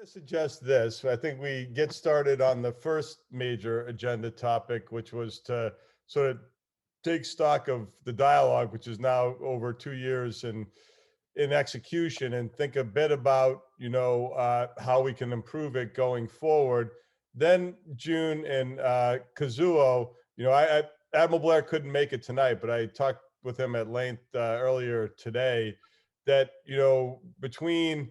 going to suggest this. I think we get started on the first major agenda topic, which was to sort of take stock of the dialogue, which is now over 2 years in execution, and think a bit about, how we can improve it going forward. Then June and Kazuo, Admiral Blair couldn't make it tonight, but I talked with him at length earlier today that, between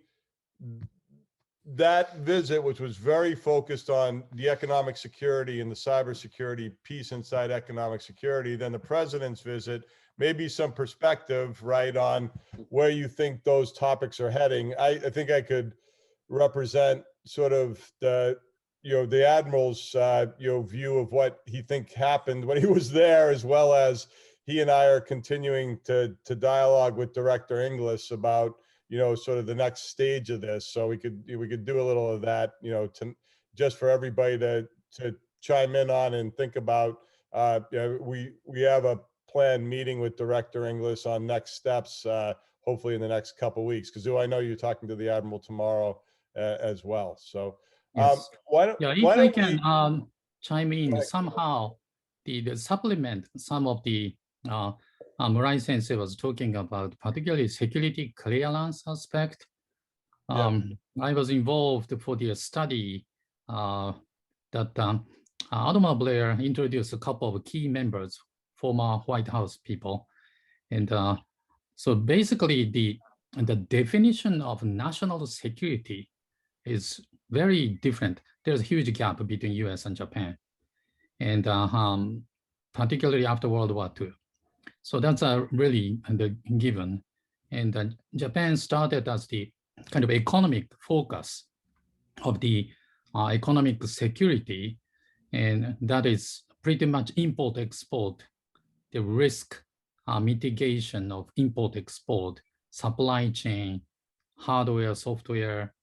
that visit, which was very focused on the economic security and the cybersecurity piece inside economic security, then the president's visit, maybe some perspective, right, on where you think those topics are heading. I think I could represent sort of the admiral's view of what he think happened when he was there, as well as he and I are continuing to dialogue with Director Inglis about sort of the next stage of this. So we could do a little of that, just for everybody to chime in on and think about. We have a planned meeting with Director Inglis on next steps, hopefully in the next couple of weeks. Because I know you're talking to the Admiral tomorrow as well. So yes. If I can chime in somehow, the supplement some of the Murai Sensei was talking about, particularly security clearance aspect. I was involved for the study that Admiral Blair introduced a couple of key members, former White House people. And so basically the definition of national security is very different. There's a huge gap between US and Japan, and particularly after World War II. So that's really the given. And Japan started as the kind of economic focus of the economic security, and that is pretty much import-export, the risk mitigation of import-export, supply chain, hardware, software,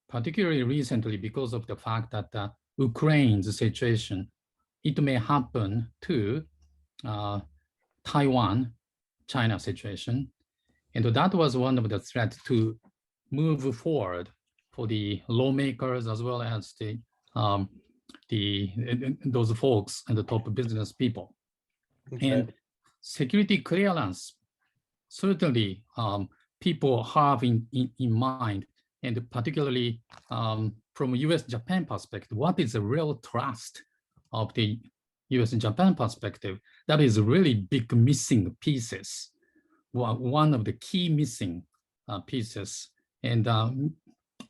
particularly recently because of the fact that Ukraine's situation, it may happen to Taiwan, China situation. And that was one of the threats to move forward for the lawmakers as well as those folks and the top business people. Okay. And security clearance, certainly people have in mind, and particularly from US-Japan perspective, what is the real trust of the US and Japan perspective? That is really big missing pieces. One of the key missing pieces. And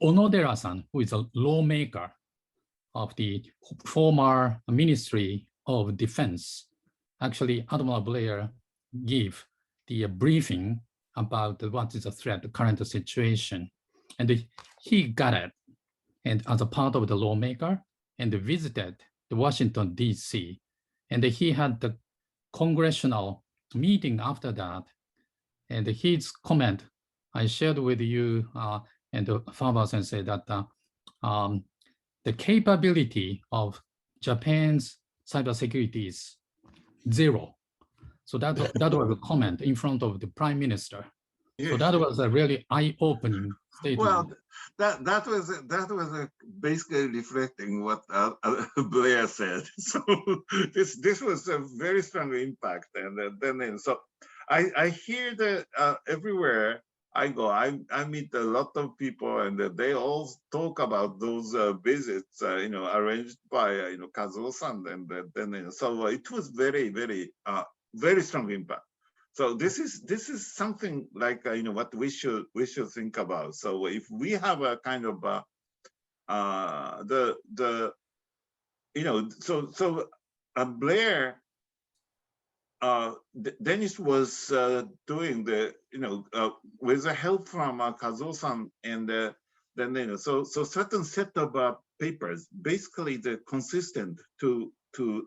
Onodera-san, who is a lawmaker of the former Ministry of Defense, actually Admiral Blair gave the briefing about what is the threat, the current situation. And he got it, and as a part of the lawmaker, and visited the Washington, DC. And he had the congressional meeting after that. And his comment, I shared with you and Fava Sensei that the capability of Japan's cybersecurity is zero. So that was a comment in front of the Prime Minister. Yes. So that was a really eye-opening statement. Well, that was basically reflecting what Blair said. So this was a very strong impact, and then so I hear that everywhere I go, I meet a lot of people, and they all talk about those visits, arranged by Kazuo-san, and then so it was very, very, very strong impact. So this is something like what we should think about. So if we have a kind of Blair. Dennis was doing the with the help from Kazuo-san, and then so certain set of papers, basically they're consistent to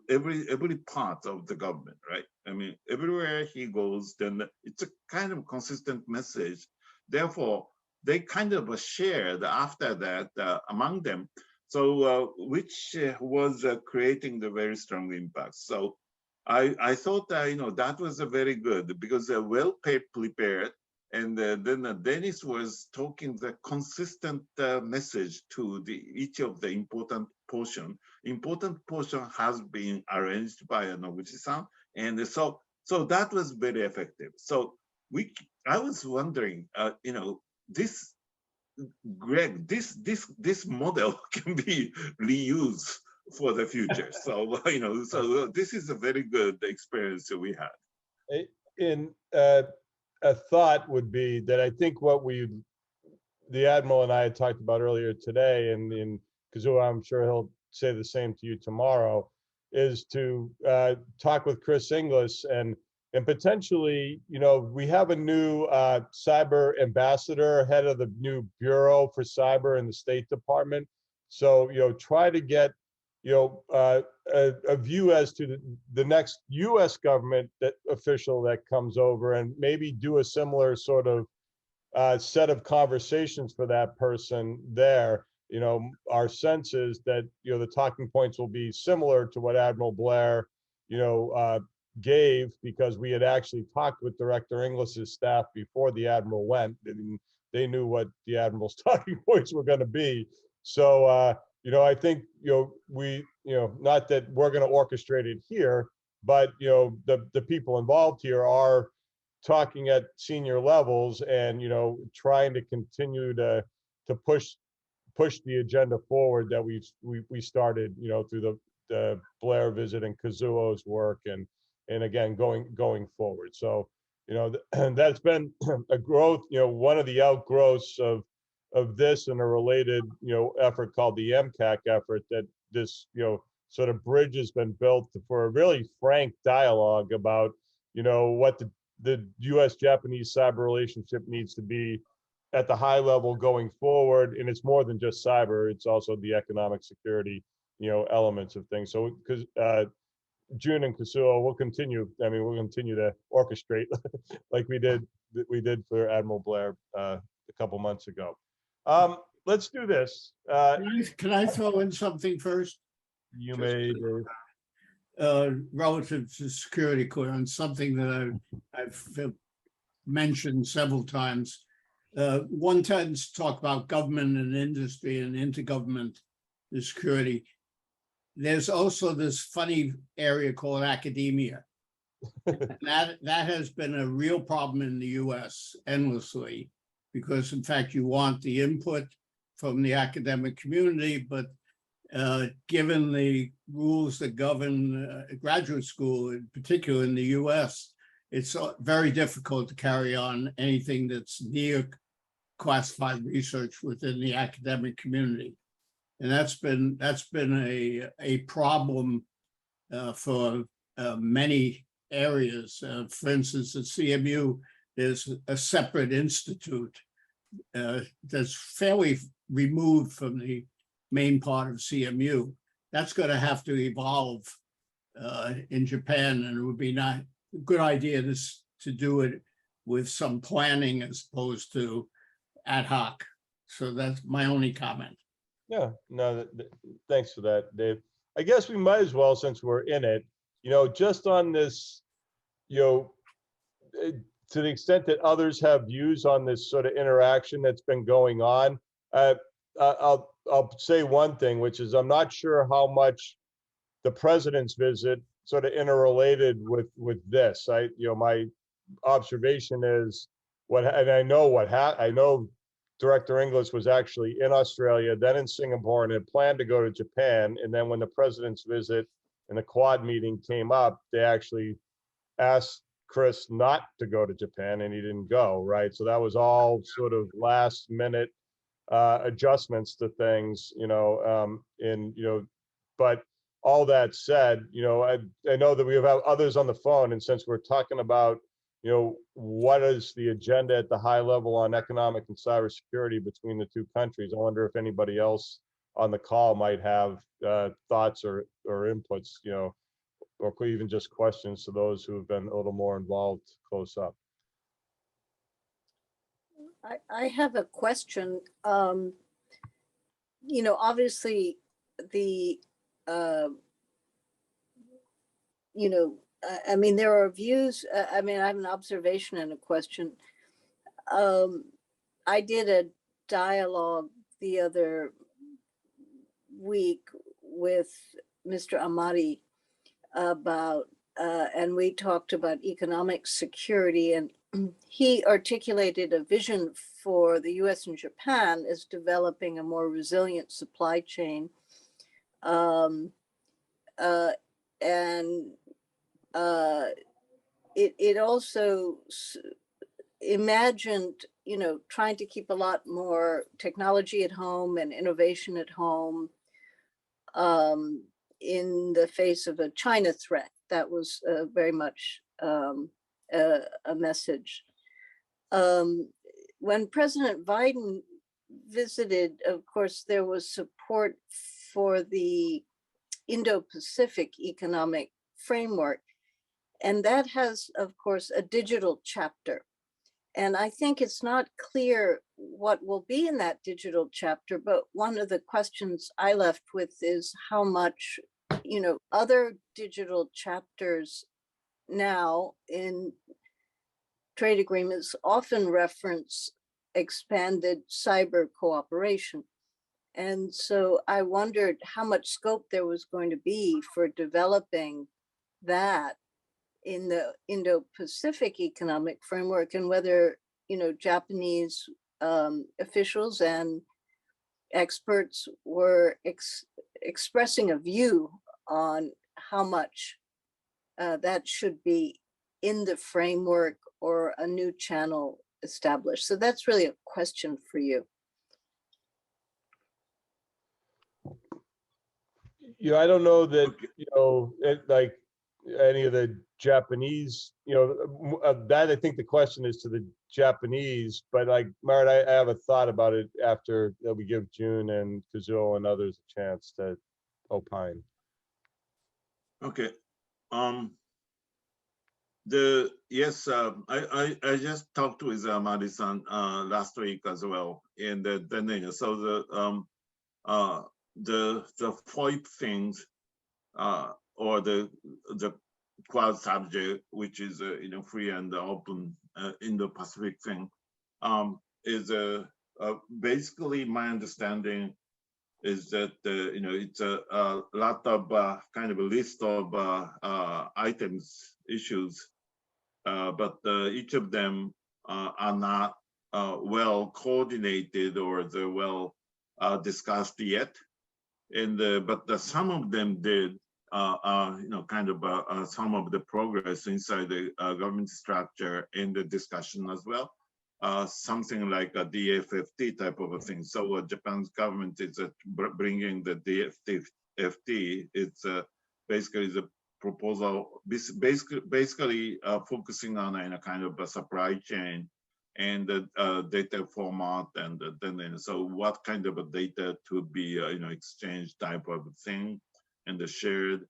every part of the government, right? I mean, everywhere he goes, then it's a kind of consistent message. Therefore, they kind of shared after that among them. So which was creating the very strong impact. So I thought that that was a very good, because they're well prepared, And then Dennis was talking the consistent message to each of the important portion. Important portion has been arranged by Noguchi-san, and so that was very effective. So I was wondering, you know, Greg, this model can be reused for the future. So you know, so this is a very good experience that we had. In a thought would be that I think what the Admiral and I had talked about earlier today, and in Kazuo, I'm sure he'll say the same to you tomorrow, is to talk with Chris Inglis and potentially, you know, we have a new cyber ambassador, head of the new Bureau for Cyber in the State Department. So, you know, try to get, you know, a view as to the next U.S. government official that comes over, and maybe do a similar sort of set of conversations for that person there. You know, our sense is that, you know, the talking points will be similar to what Admiral Blair, you know, gave, because we had actually talked with Director Inglis's staff before the Admiral went, and they knew what the Admiral's talking points were going to be. So, you know, I think, you know, you know, not that we're going to orchestrate it here, but, you know, the people involved here are talking at senior levels and, you know, trying to continue to push the agenda forward that we started, you know, through the Blair visit and Kazuo's work, and again, going forward. So, you know, that's been a growth, you know, one of the outgrowths of this and a related, you know, effort called the MCAC effort, that this, you know, sort of bridge has been built for a really frank dialogue about, you know, what the U.S.-Japanese cyber relationship needs to be at the high level going forward. And it's more than just cyber, it's also the economic security, you know, elements of things. So, because Jun and Kazuo will continue, I mean, we'll continue to orchestrate like we did for Admiral Blair a couple months ago. Let's do this. Can I throw in something first? You may, relative to security clearance, something that I've mentioned several times. One tends to talk about government and industry and intergovernment security. There's also this funny area called academia. that has been a real problem in the US endlessly, because in fact you want the input from the academic community, but given the rules that govern graduate school, in particular in the US, it's very difficult to carry on anything that's near classified research within the academic community. And that's been a problem for many areas. For instance, at CMU, there's a separate institute that's fairly removed from the main part of CMU. That's going to have to evolve in Japan, and it would be not a good idea to do it with some planning as opposed to ad hoc. So that's my only comment. yeah, no, thanks for that, Dave. I guess we might as well, since we're in it, you know, just on this, you know, to the extent that others have views on this sort of interaction that's been going on, I'll say one thing, which is I'm not sure how much the president's visit sort of interrelated with this. You know, my observation is and I know Director Inglis was actually in Australia, then in Singapore, and had planned to go to Japan. And then when the president's visit and the Quad meeting came up, they actually asked Chris not to go to Japan, and he didn't go, right? So that was all sort of last minute adjustments to things, you know, you know, but all that said, you know, I know that we have others on the phone, and since we're talking about, you know, what is the agenda at the high level on economic and cybersecurity between the two countries, I wonder if anybody else on the call might have thoughts or inputs, you know, or even just questions to those who have been a little more involved close up. I have a question. You know, obviously the, you know, I mean, there are views, I mean, I have an observation and a question. I did a dialogue the other week with Mr. Amati about, and we talked about economic security, and he articulated a vision for the US and Japan as developing a more resilient supply chain. It also imagined, you know, trying to keep a lot more technology at home and innovation at home in the face of a China threat. That was very much a message. When President Biden visited, of course, there was support for the Indo-Pacific economic framework. And that has, of course, a digital chapter. And I think it's not clear what will be in that digital chapter, but one of the questions I left with is how much, you know, other digital chapters now in trade agreements often reference expanded cyber cooperation. And so I wondered how much scope there was going to be for developing that in the Indo-Pacific economic framework, and whether, you know, Japanese officials and experts were expressing a view on how much that should be in the framework or a new channel established. So that's really a question for you. Yeah, I don't know that, you know, like any of the Japanese, you know, that I think the question is to the Japanese, but like, Marit, I have a thought about it after we give June and Kazuo and others a chance to opine. Okay. Yes, I just talked with Madison last week as well, and then so the FOIP things or the Quad subject, which is you know, free and open Indo-Pacific thing, is basically my understanding is that you know, it's a lot of kind of a list of items, issues, but each of them are not well coordinated or they're well discussed yet. And but some of them did, you know, kind of some of the progress inside the government structure in the discussion as well. Something like a DFFT type of a thing. So Japan's government is bringing the DFFT. It's basically the proposal, basically focusing on a kind of a supply chain and the data format, and then so what kind of a data to be you know, exchanged type of thing and shared.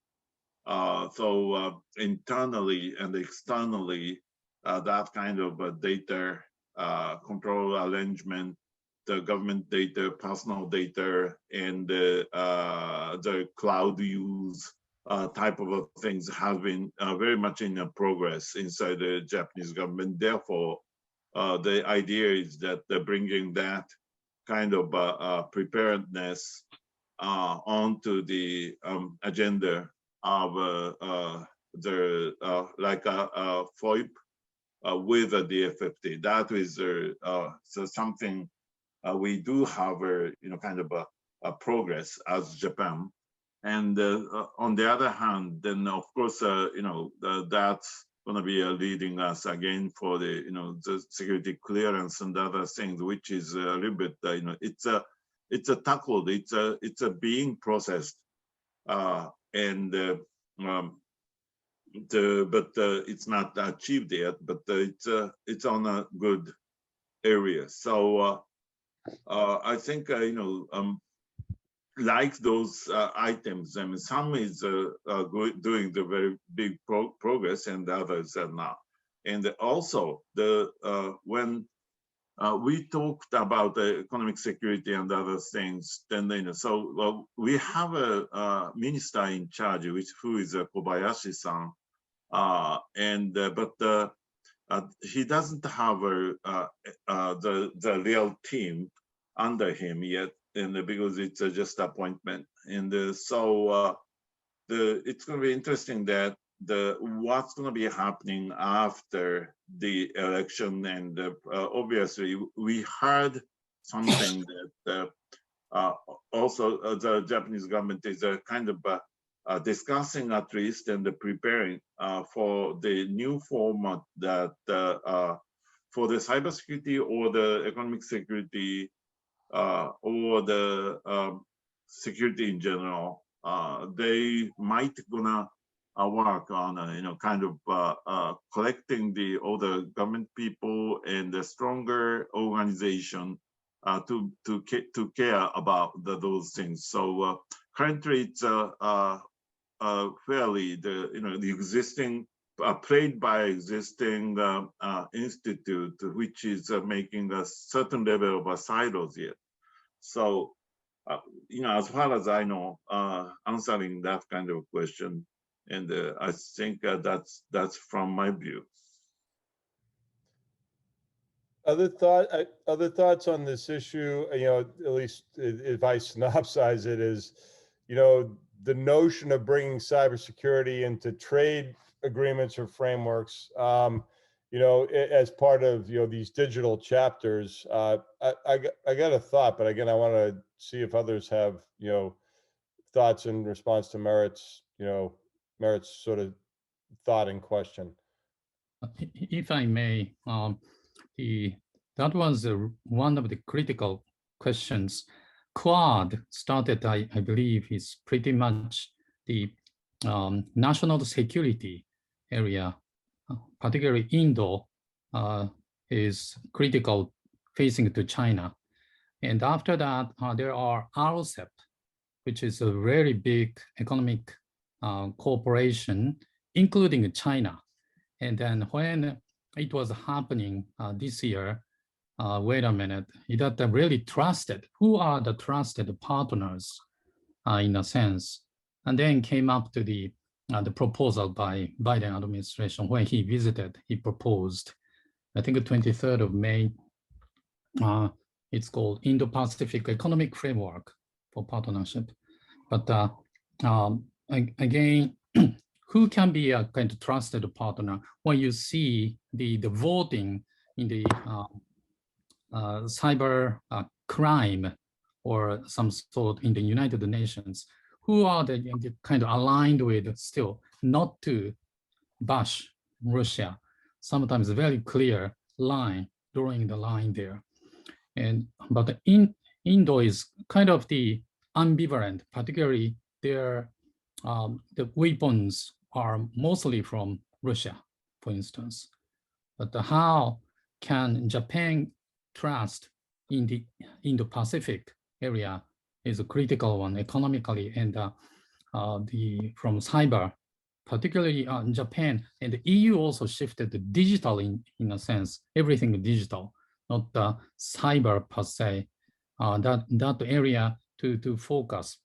So internally and externally, that kind of data control arrangement, the government data, personal data, and the cloud use type of things have been very much in progress inside the Japanese government. Therefore, the idea is that they're bringing that kind of preparedness onto the agenda of the like a FOIP with a DFFT. That is so something we do have a, you know, kind of a progress as Japan. And on the other hand, then of course, you know, that's going to be leading us again for the, you know, the security clearance and other things, which is a little bit, you know, it's a tackled, it's a being processed, and but it's not achieved yet, but it's on a good area. So I think you know, like those items, I mean, some is doing the very big progress, and the others are not. And also the when we talked about the economic security and other things, then you know, so we have a minister in charge, who is Kobayashi-san, and but he doesn't have the real team under him yet, and because it's just appointment. And so it's going to be interesting that what's going to be happening after the election. And obviously, we heard something that also the Japanese government is kind of discussing at least and preparing for the new format that for the cybersecurity or the economic security or the security in general. They might gonna work on kind of collecting all the government people and the stronger organization to care about those things. So currently it's fairly the existing played by existing institute, which is making a certain level of silos yet. So as far as I know, answering that kind of question, and I think that's from my view. Other thoughts on this issue, at least if I synopsize it, is, the notion of bringing cybersecurity into trade agreements or frameworks, as part of, these digital chapters. I got a thought, but again, I want to see if others have, thoughts in response to Merit's sort of thought in question. If I may, that was one of the critical questions. Quad started, I believe, is pretty much the national security area, particularly Indo, is critical facing to China. And after that, there are RCEP, which is a very big economic cooperation, including China. And then when it was happening this year, wait a minute, that really trusted, who are the trusted partners in a sense? And then came up to the proposal by Biden administration. When he visited, he proposed, I think the 23rd of May, it's called Indo-Pacific Economic Framework for Partnership. But again, who can be a kind of trusted partner when you see the voting in the cyber crime or some sort in the United Nations? Who are the kind of aligned with still not to bash Russia? Sometimes a very clear line, drawing the line there. But Indo is kind of the ambivalent, particularly the weapons are mostly from Russia, for instance. But how can Japan trust in the Indo-Pacific area is a critical one economically, and from cyber, particularly in Japan, and the EU also shifted to digital in a sense, everything digital, not cyber per se, that area to focus.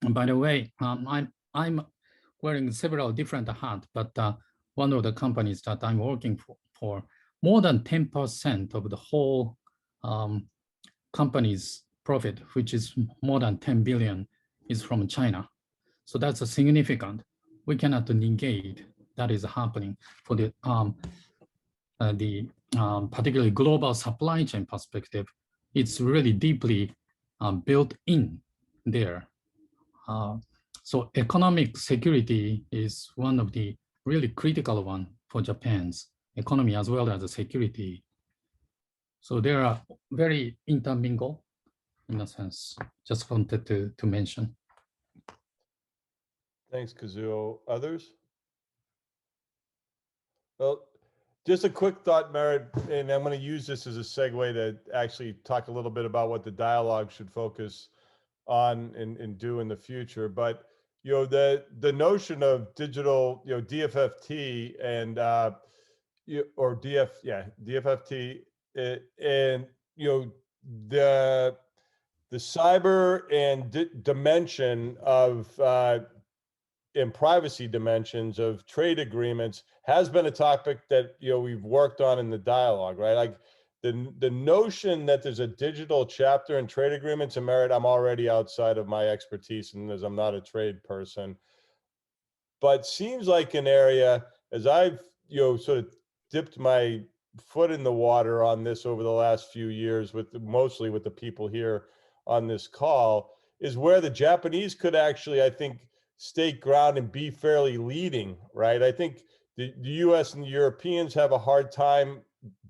And by the way, I'm wearing several different hats, but one of the companies that I'm working for, more than 10% of the whole company's profit, which is more than 10 billion, is from China. So that's a significant. We cannot negate that is happening for the particularly global supply chain perspective. It's really deeply built in there. So economic security is one of the really critical one for Japan's economy as well as the security. So they are very intermingled in a sense. Just wanted to mention. Thanks, Kazuo. Others? Well, just a quick thought, Merit, and I'm going to use this as a segue to actually talk a little bit about what the dialogue should focus on and do in the future. But the notion of digital, DFFT and DFFT, and the cyber and dimension of and privacy dimensions of trade agreements has been a topic that, you know, we've worked on in the dialogue, right? Like the notion that there's a digital chapter in trade agreements, and Merit, I'm already outside of my expertise and as I'm not a trade person, but seems like an area, as I've, you know, sort of dipped my foot in the water on this over the last few years with mostly with the people here on this call, is where the Japanese could actually, I think, stake ground and be fairly leading, right? I think the US and the Europeans have a hard time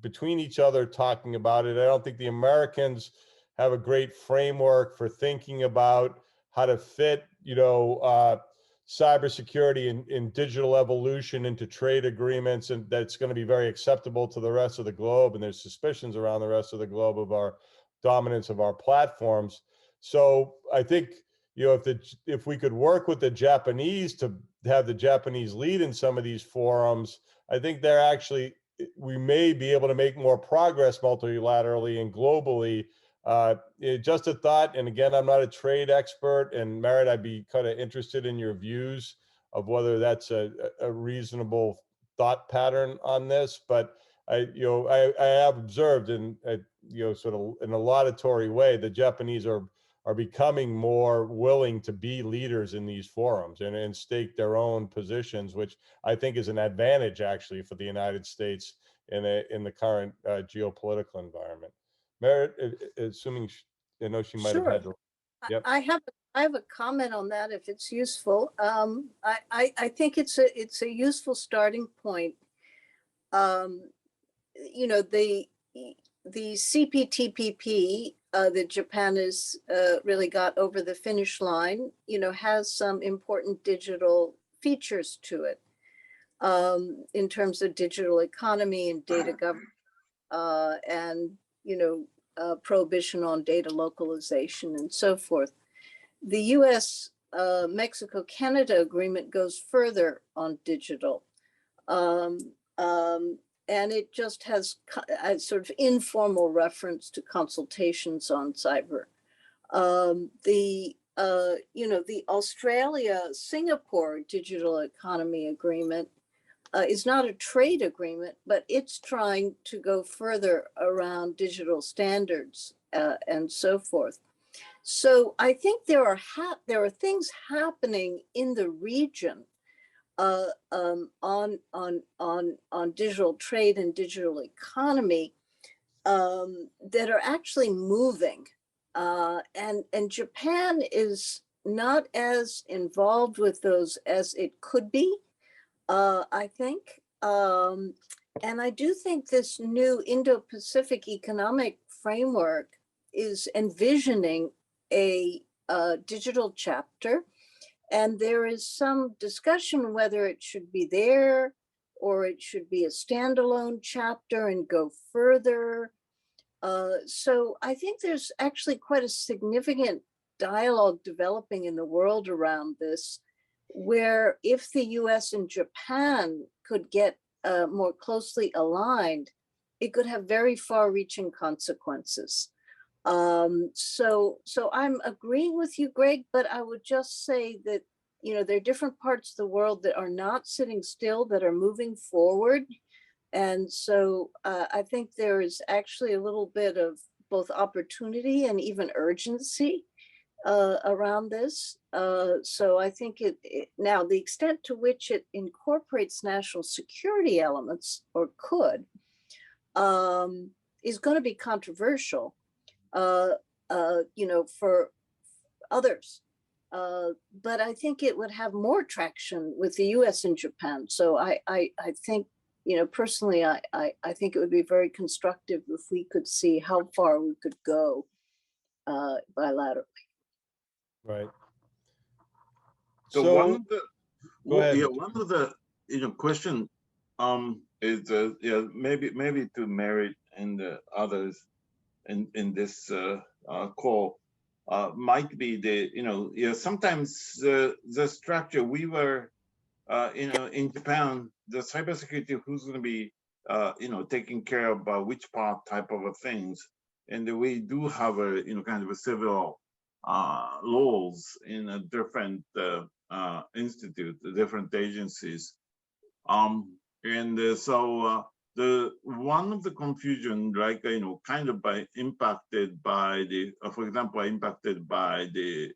between each other talking about it. I don't think the Americans have a great framework for thinking about how to fit, you know, cybersecurity and digital evolution into trade agreements, and that's going to be very acceptable to the rest of the globe. And there's suspicions around the rest of the globe of our dominance of our platforms. So I think, you know, if we could work with the Japanese to have the Japanese lead in some of these forums, I think they're actually, we may be able to make more progress multilaterally and globally. Just a thought, and again, I'm not a trade expert, and Merit, I'd be kind of interested in your views of whether that's a reasonable thought pattern on this. But I have observed in sort of in a laudatory way, the Japanese are becoming more willing to be leaders in these forums and stake their own positions, which I think is an advantage actually for the United States in the current geopolitical environment. Merit, assuming, I know she might have had to. Yep. I have a comment on that if it's useful. I think it's a useful starting point. You know, the CPTPP that Japan has really got over the finish line, you know, has some important digital features to it in terms of digital economy and data governance and, you know, prohibition on data localization and so forth. The US Mexico-Canada agreement goes further on digital. And it just has a sort of informal reference to consultations on cyber. The Australia-Singapore digital economy agreement is not a trade agreement, but it's trying to go further around digital standards and so forth. So I think there are things happening in the region on digital trade and digital economy that are actually moving, and Japan is not as involved with those as it could be, I think, and I do think this new Indo-Pacific economic framework is envisioning a digital chapter. And there is some discussion whether it should be there or it should be a standalone chapter and go further. So I think there's actually quite a significant dialogue developing in the world around this, where if the US and Japan could get more closely aligned, it could have very far-reaching consequences. So I'm agreeing with you, Greg, but I would just say that, you know, there are different parts of the world that are not sitting still, that are moving forward. And so I think there is actually a little bit of both opportunity and even urgency around this. So I think now the extent to which it incorporates national security elements, or could, is going to be controversial. You know, for others. But I think it would have more traction with the US and Japan. So I think, you know, personally, I think it would be very constructive if we could see how far we could go bilaterally. Right. So one of the, go ahead. Yeah, one of the, you know, question is maybe to Merit and the others in this call might be the, you know, sometimes the structure we were, you know, in Japan, the cybersecurity, who's going to be, you know, taking care of which part type of things, and we do have a, you know, kind of a civil laws in a different institute, the different agencies. The one of the confusion, like kind of impacted by the, for example, impacted by the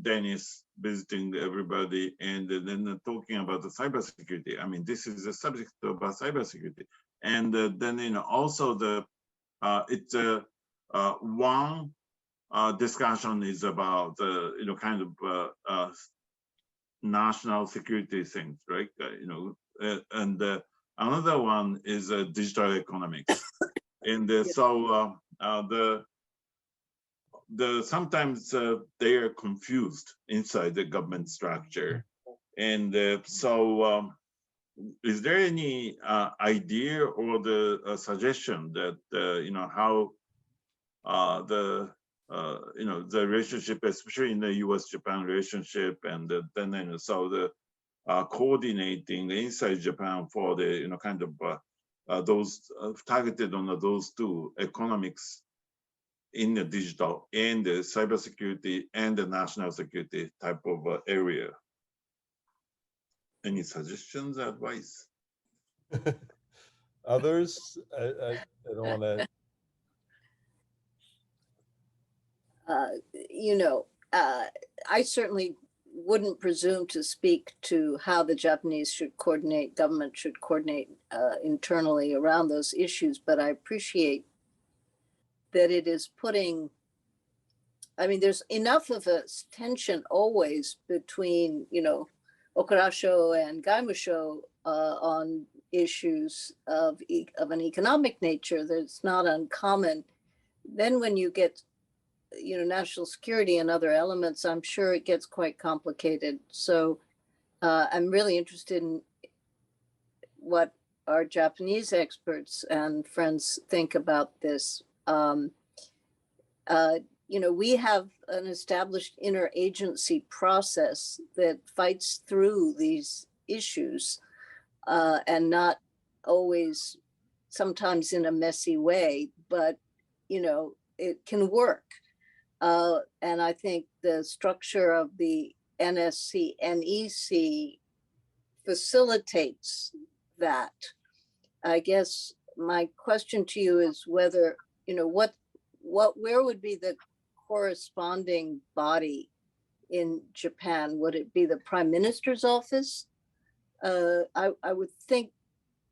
Dennis visiting everybody and then talking about the cybersecurity. I mean, this is a subject about cybersecurity, and then also the it's one discussion is about kind of national security things, right? And another one is digital economics, and so sometimes they are confused inside the government structure, and is there any idea or the suggestion that how the relationship, especially in the U.S.-Japan relationship, and then so the coordinating inside Japan for the kind of those targeted on those two economics in the digital and the cybersecurity and the national security type of area. Any suggestions, advice? Others? I don't want to. I certainly wouldn't presume to speak to how the Japanese should coordinate, government should coordinate internally around those issues, but I appreciate that it is putting, I mean, there's enough of a tension always between, Okurasho and Gaimusho on issues of an economic nature that's not uncommon. Then when you get national security and other elements, I'm sure it gets quite complicated. So I'm really interested in what our Japanese experts and friends think about this. We have an established interagency process that fights through these issues and not always, sometimes in a messy way, but it can work. And I think the structure of the NSC, NEC facilitates that. I guess my question to you is whether, where would be the corresponding body in Japan? Would it be the Prime Minister's office? I would think,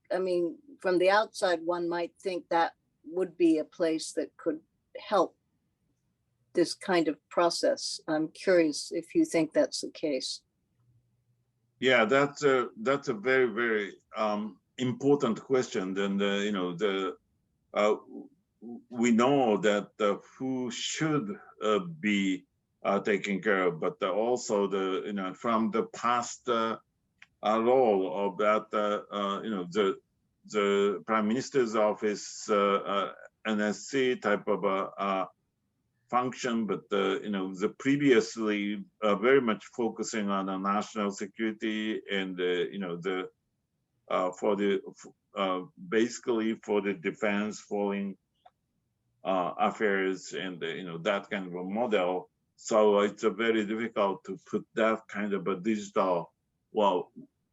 from the outside, one might think that would be a place that could help this kind of process. I'm curious if you think that's the case. Yeah, that's a very, very important question. And we know that who should be taken care of, but also from the past role of that the Prime Minister's office, NSC type of function, but the previously very much focusing on the national security and for the basically for the defense, foreign affairs, and that kind of a model. So it's very difficult to put that kind of a digital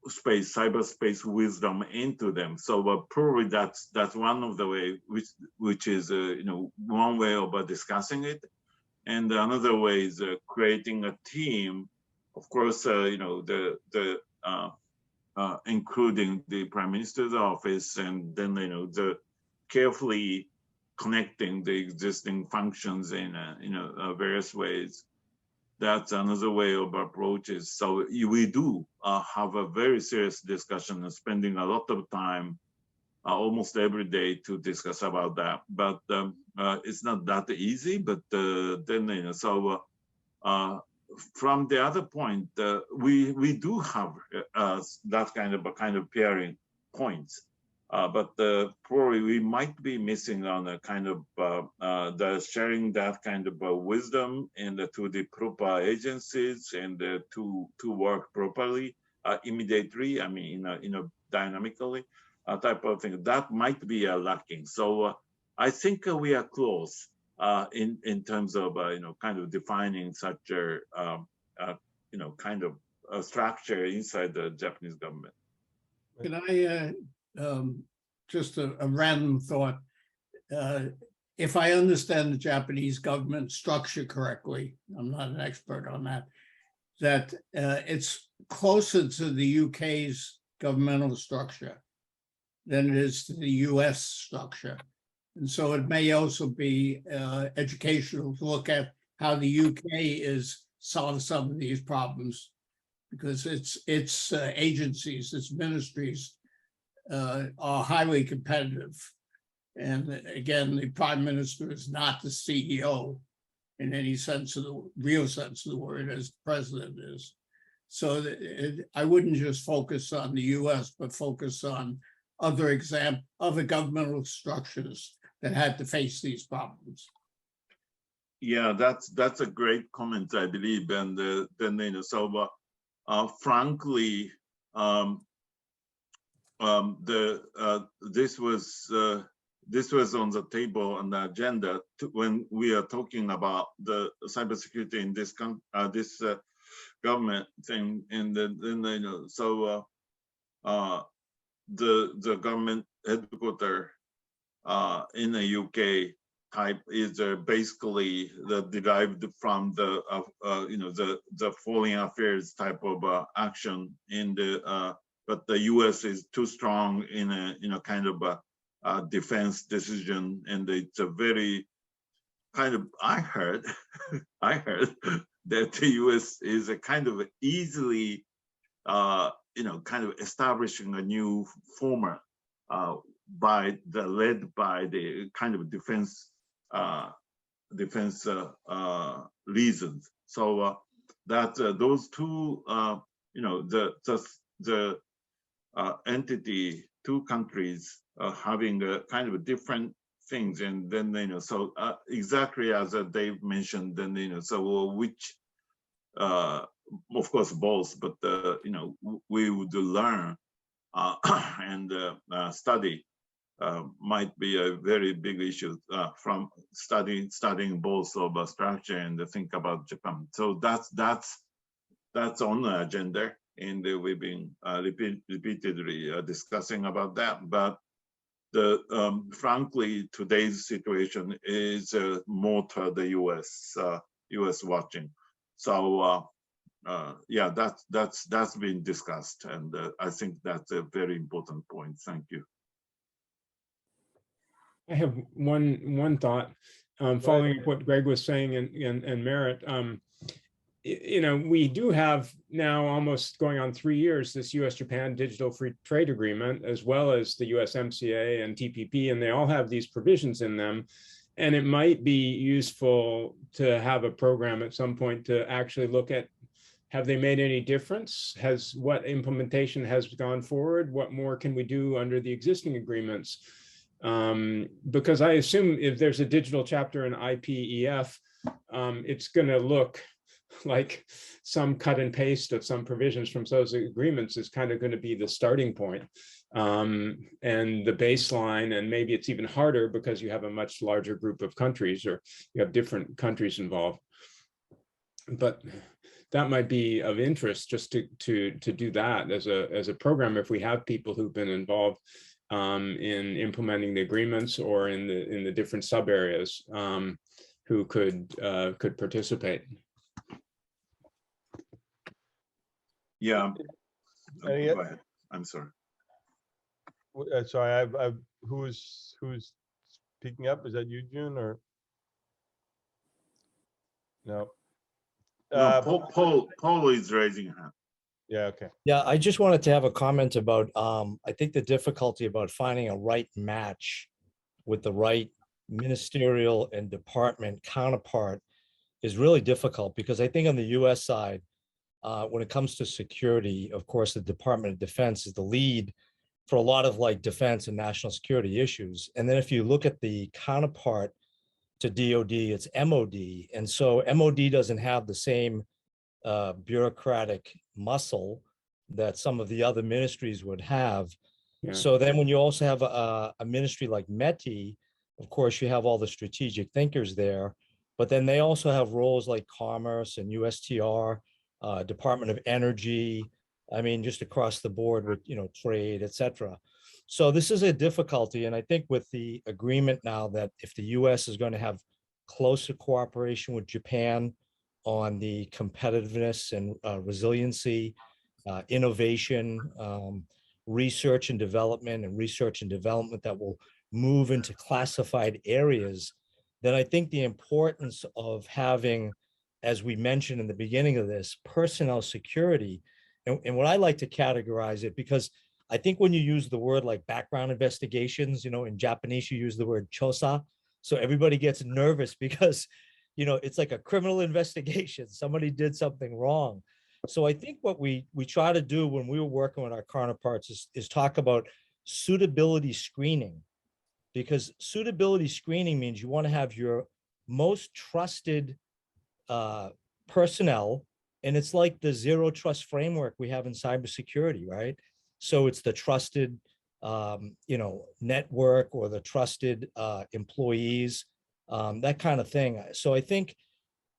space, cyberspace wisdom into them. So probably that's one of the way which is one way of discussing it, and another way is creating a team. Of course, including the Prime Minister's office, and then the carefully connecting the existing functions in various ways. That's another way of approaches. So we do have a very serious discussion and spending a lot of time almost every day to discuss about that. But it's not that easy. But then from the other point, we do have that kind of pairing points. But probably we might be missing on a kind of the sharing that kind of wisdom and to the proper agencies and to work properly immediately. I mean, dynamically type of thing that might be lacking. So I think we are close in terms of kind of defining such a kind of a structure inside the Japanese government. Can I, just a random thought, if I understand the Japanese government structure correctly, I'm not an expert on that, that it's closer to the UK's governmental structure than it is to the US structure. And so it may also be educational to look at how the UK is solving some of these problems, because its agencies, its ministries are highly competitive. And again, the Prime Minister is not the CEO in any sense of the real sense of the word, as the president is. So I wouldn't just focus on the US, but focus on other governmental structures that had to face these problems. Yeah, that's a great comment, I believe. And then, so frankly, this was on the table on the agenda when we are talking about the cybersecurity in this government thing. And then so the government headquarters in the UK type is basically derived from the the foreign affairs type of action in the but the US is too strong in a kind of a defense decision, and it's a very kind of I heard that the US is a kind of easily kind of establishing a new format led by the kind of defense reasons. So that those two the entity, two countries having kind of different things, and then so exactly as Dave mentioned, then so which of course both, but we would learn and study might be a very big issue from studying both of structure and think about Japan. So that's on the agenda, and we've been repeatedly discussing about that. But frankly, today's situation is more to the US watching. So yeah, that's been discussed, and I think that's a very important point. Thank you. I have one thought, following up what Greg was saying and Merritt. We do have now, almost going on 3 years, this US-Japan Digital Free Trade Agreement, as well as the USMCA and TPP, and they all have these provisions in them. And it might be useful to have a program at some point to actually look at, have they made any difference? What implementation has gone forward? What more can we do under the existing agreements? Because I assume if there's a digital chapter in IPEF, it's going to look like some cut and paste of some provisions from those agreements is kind of going to be the starting point and the baseline. And maybe it's even harder because you have a much larger group of countries, or you have different countries involved. But that might be of interest, just to do that as a program, if we have people who've been involved in implementing the agreements or in the different sub areas who could participate. Yeah. Go ahead. I'm sorry. Sorry, who's speaking up? Is that you, June, or no? No, Paul is raising a hand. Yeah. Okay. Yeah, I just wanted to have a comment about, I think the difficulty about finding a right match with the right ministerial and department counterpart is really difficult, because I think on the US side, when it comes to security, of course, the Department of Defense is the lead for a lot of like defense and national security issues. And then if you look at the counterpart to DOD, it's MOD. And so MOD doesn't have the same bureaucratic muscle that some of the other ministries would have. Yeah. So then when you also have a ministry like METI, of course, you have all the strategic thinkers there, but then they also have roles like commerce and USTR, Department of Energy. I mean, just across the board with, trade, et cetera. So this is a difficulty. And I think with the agreement now that if the US is going to have closer cooperation with Japan on the competitiveness and resiliency, innovation, research and development that will move into classified areas, then I think the importance of having, as we mentioned in the beginning of this, personnel security, and what I like to categorize it, because I think when you use the word like background investigations, in Japanese, you use the word chosa. So everybody gets nervous because, it's like a criminal investigation. Somebody did something wrong. So I think what we try to do when we were working with our counterparts is talk about suitability screening, because suitability screening means you want to have your most trusted personnel. And it's like the zero trust framework we have in cybersecurity, right? So it's the trusted, network, or the trusted employees, that kind of thing. So I think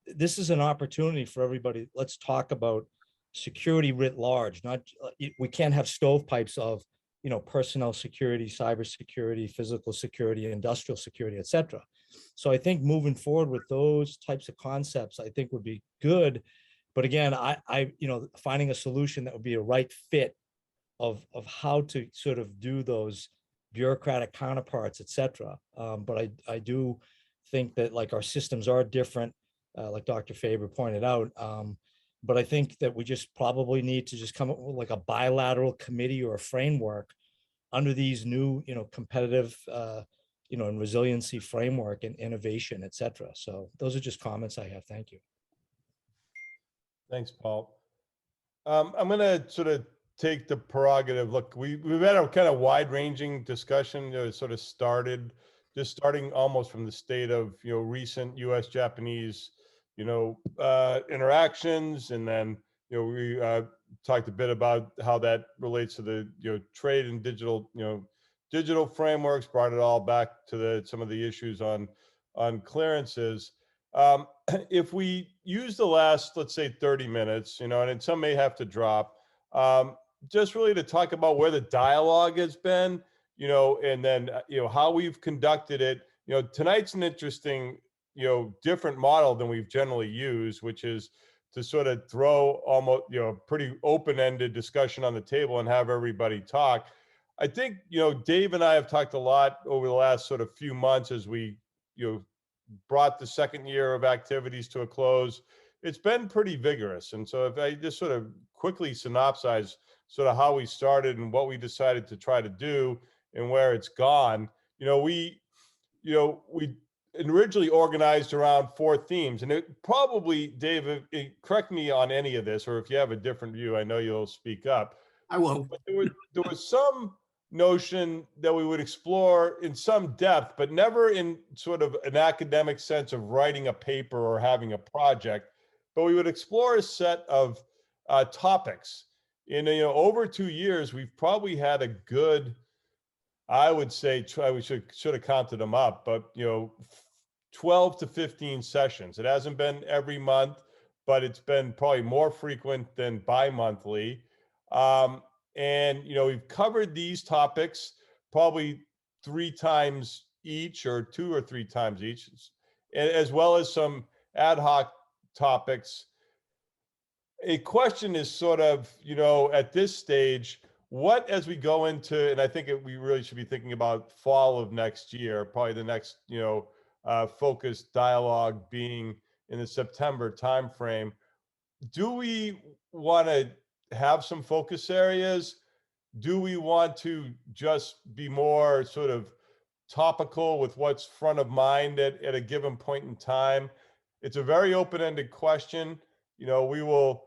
this is an opportunity for everybody. Let's talk about security writ large. Not, we can't have stovepipes of, personnel security, cybersecurity, physical security, industrial security, et cetera. So I think moving forward with those types of concepts, I think would be good. But again, I finding a solution that would be a right fit of how to sort of do those bureaucratic counterparts, et cetera. But I do think that like our systems are different, like Dr. Faber pointed out. But I think that we just probably need to just come up with like a bilateral committee or a framework under these new, competitive, and resiliency framework and innovation, et cetera. So those are just comments I have. Thank you. Thanks, Paul. I'm going to sort of take the prerogative. Look, we've had a kind of wide-ranging discussion. It sort of starting almost from the state of recent U.S.-Japanese interactions, and then we talked a bit about how that relates to the trade and digital frameworks. Brought it all back to some of the issues on clearances. If we use the last, let's say, 30 minutes, and some may have to drop, just really to talk about where the dialogue has been, and then, how we've conducted it. Tonight's an interesting, different model than we've generally used, which is to sort of throw almost, pretty open-ended discussion on the table and have everybody talk. I think, Dave and I have talked a lot over the last sort of few months as we, brought the second year of activities to a close. It's been pretty vigorous. And so if I just sort of quickly synopsize sort of how we started and what we decided to try to do and where it's gone, we originally organized around 4 themes, and it probably, Dave, correct me on any of this, or if you have a different view, I know you'll speak up. I will. But there was some notion that we would explore in some depth, but never in sort of an academic sense of writing a paper or having a project, but we would explore a set of topics. In over 2 years, we've probably had a good, I would say, we should have counted them up, but 12 to 15 sessions. It hasn't been every month, but it's been probably more frequent than bi-monthly. And we've covered these topics probably 3 times each, or 2 or 3 times each, as well as some ad hoc topics. A question is sort of, at this stage, what, as we go into, and I think we really should be thinking about fall of next year, probably the next, focused dialogue being in the September timeframe. Do we want to have some focus areas? Do we want to just be more sort of topical with what's front of mind at a given point in time? It's a very open-ended question. We will,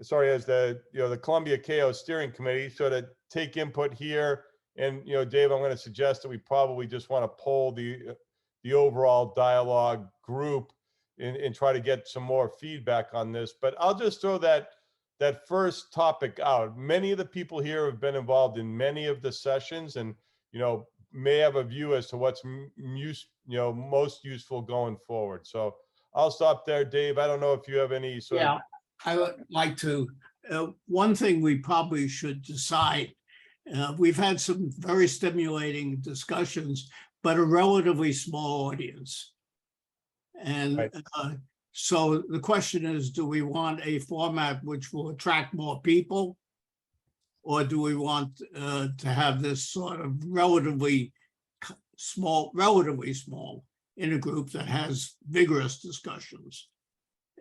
sorry, as the Columbia Keio steering committee, sort of take input here. And Dave, I'm going to suggest that we probably just want to poll the overall dialogue group and try to get some more feedback on this. But I'll just throw that first topic out. Many of the people here have been involved in many of the sessions, and may have a view as to what's most useful going forward. So I'll stop there, Dave. I don't know if you have any sort of I would like to, one thing we probably should decide, we've had some very stimulating discussions, but a relatively small audience. And Right. so the question is, do we want a format which will attract more people? Or do we want to have this sort of relatively small in a group that has vigorous discussions?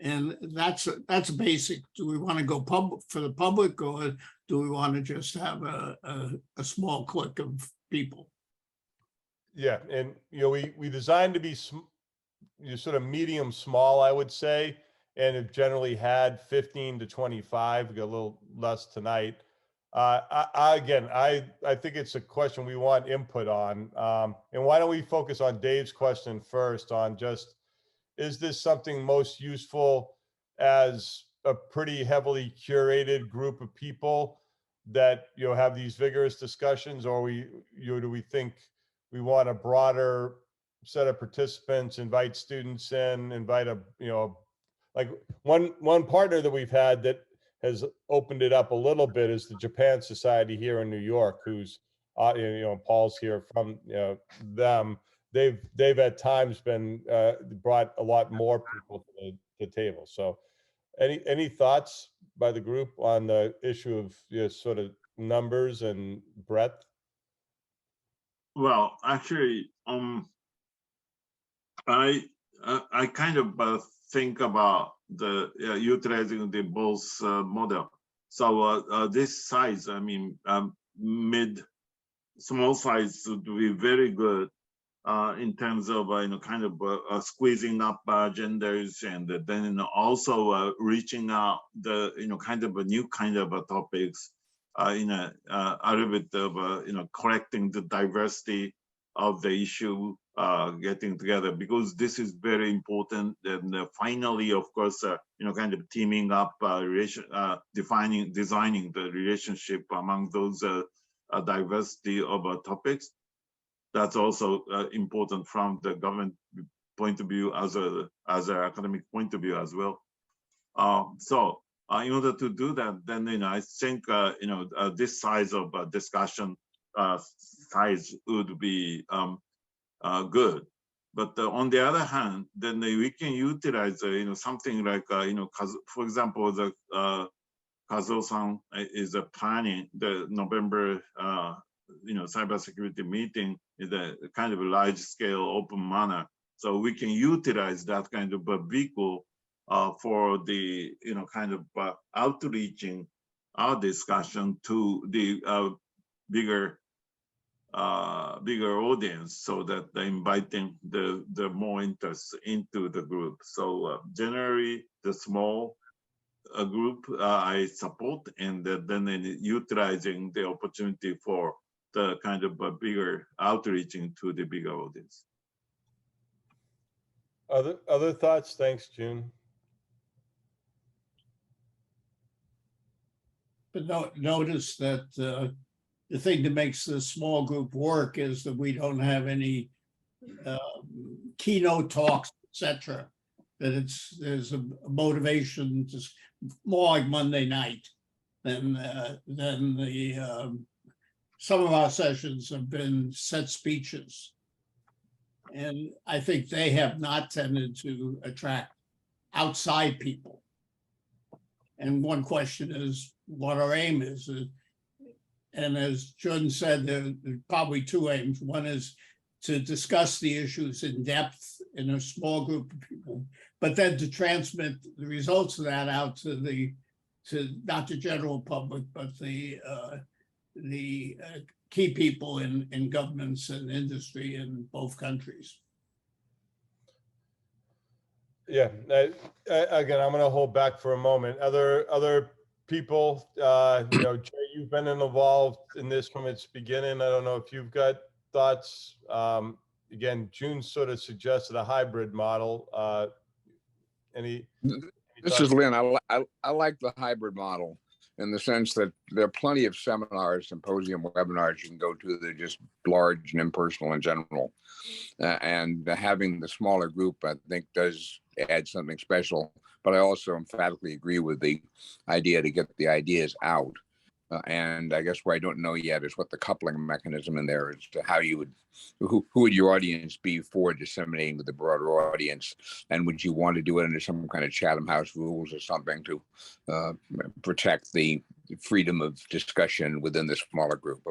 And that's basic. Do we want to go public for the public, or do we want to just have a small clique of people? Yeah, and we designed to be sort of medium small, I would say, and have generally had 15 to 25. We got a little less tonight. I think it's a question we want input on. And why don't we focus on Dave's question first on just, is this something most useful as a pretty heavily curated group of people that, have these vigorous discussions, or do we think we want a broader set of participants, invite students in, invite like one partner that we've had that has opened it up a little bit is the Japan Society here in New York, who's, Paul's here from them. They've at times been brought a lot more people to the table. So any thoughts by the group on the issue of sort of numbers and breadth? Well, actually, I kind of think about the utilizing the both model. So this size, I mean, small size would be very good in terms of kind of squeezing up genders, and then also reaching out the kind of a new kind of topics in a little bit of collecting the diversity of the issue, getting together, because this is very important. And finally, of course, kind of teaming up, designing the relationship among those diversity of topics. That's also important from the government point of view, as an academic point of view as well. So in order to do that, then I think this size of discussion size would be good. But on the other hand, then we can utilize something like for example, the Kazuo-san is planning the November cybersecurity meeting in a kind of a large scale open manner. So we can utilize that kind of a vehicle for the kind of outreaching our discussion to the bigger audience, so that they're inviting the more interest into the group. So generally, the small group I support, and then utilizing the opportunity for the kind of a bigger outreaching to the bigger audience. Other thoughts? Thanks, June. But notice that the thing that makes the small group work is that we don't have any keynote talks, etc. That there's a motivation, just more like Monday night than the some of our sessions have been set speeches. And I think they have not tended to attract outside people. And one question is what our aim is. And as Jun said, there are probably two aims. One is to discuss the issues in depth in a small group of people, but then to transmit the results of that out to not the general public, but the key people in governments and industry in both countries. Yeah, again, I'm going to hold back for a moment. Other people, Jay, you've been involved in this from its beginning. I don't know if you've got thoughts. Again, June sort of suggested a hybrid model. Any This is Lynn. I like the hybrid model in the sense that there are plenty of seminars, symposium, webinars you can go to that are just large and impersonal in general. And having the smaller group, I think, does add something special. But I also emphatically agree with the idea to get the ideas out. And I guess where I don't know yet is what the coupling mechanism in there is, to how you would, who would your audience be for disseminating with the broader audience? And would you want to do it under some kind of Chatham House rules or something to protect the freedom of discussion within the smaller group?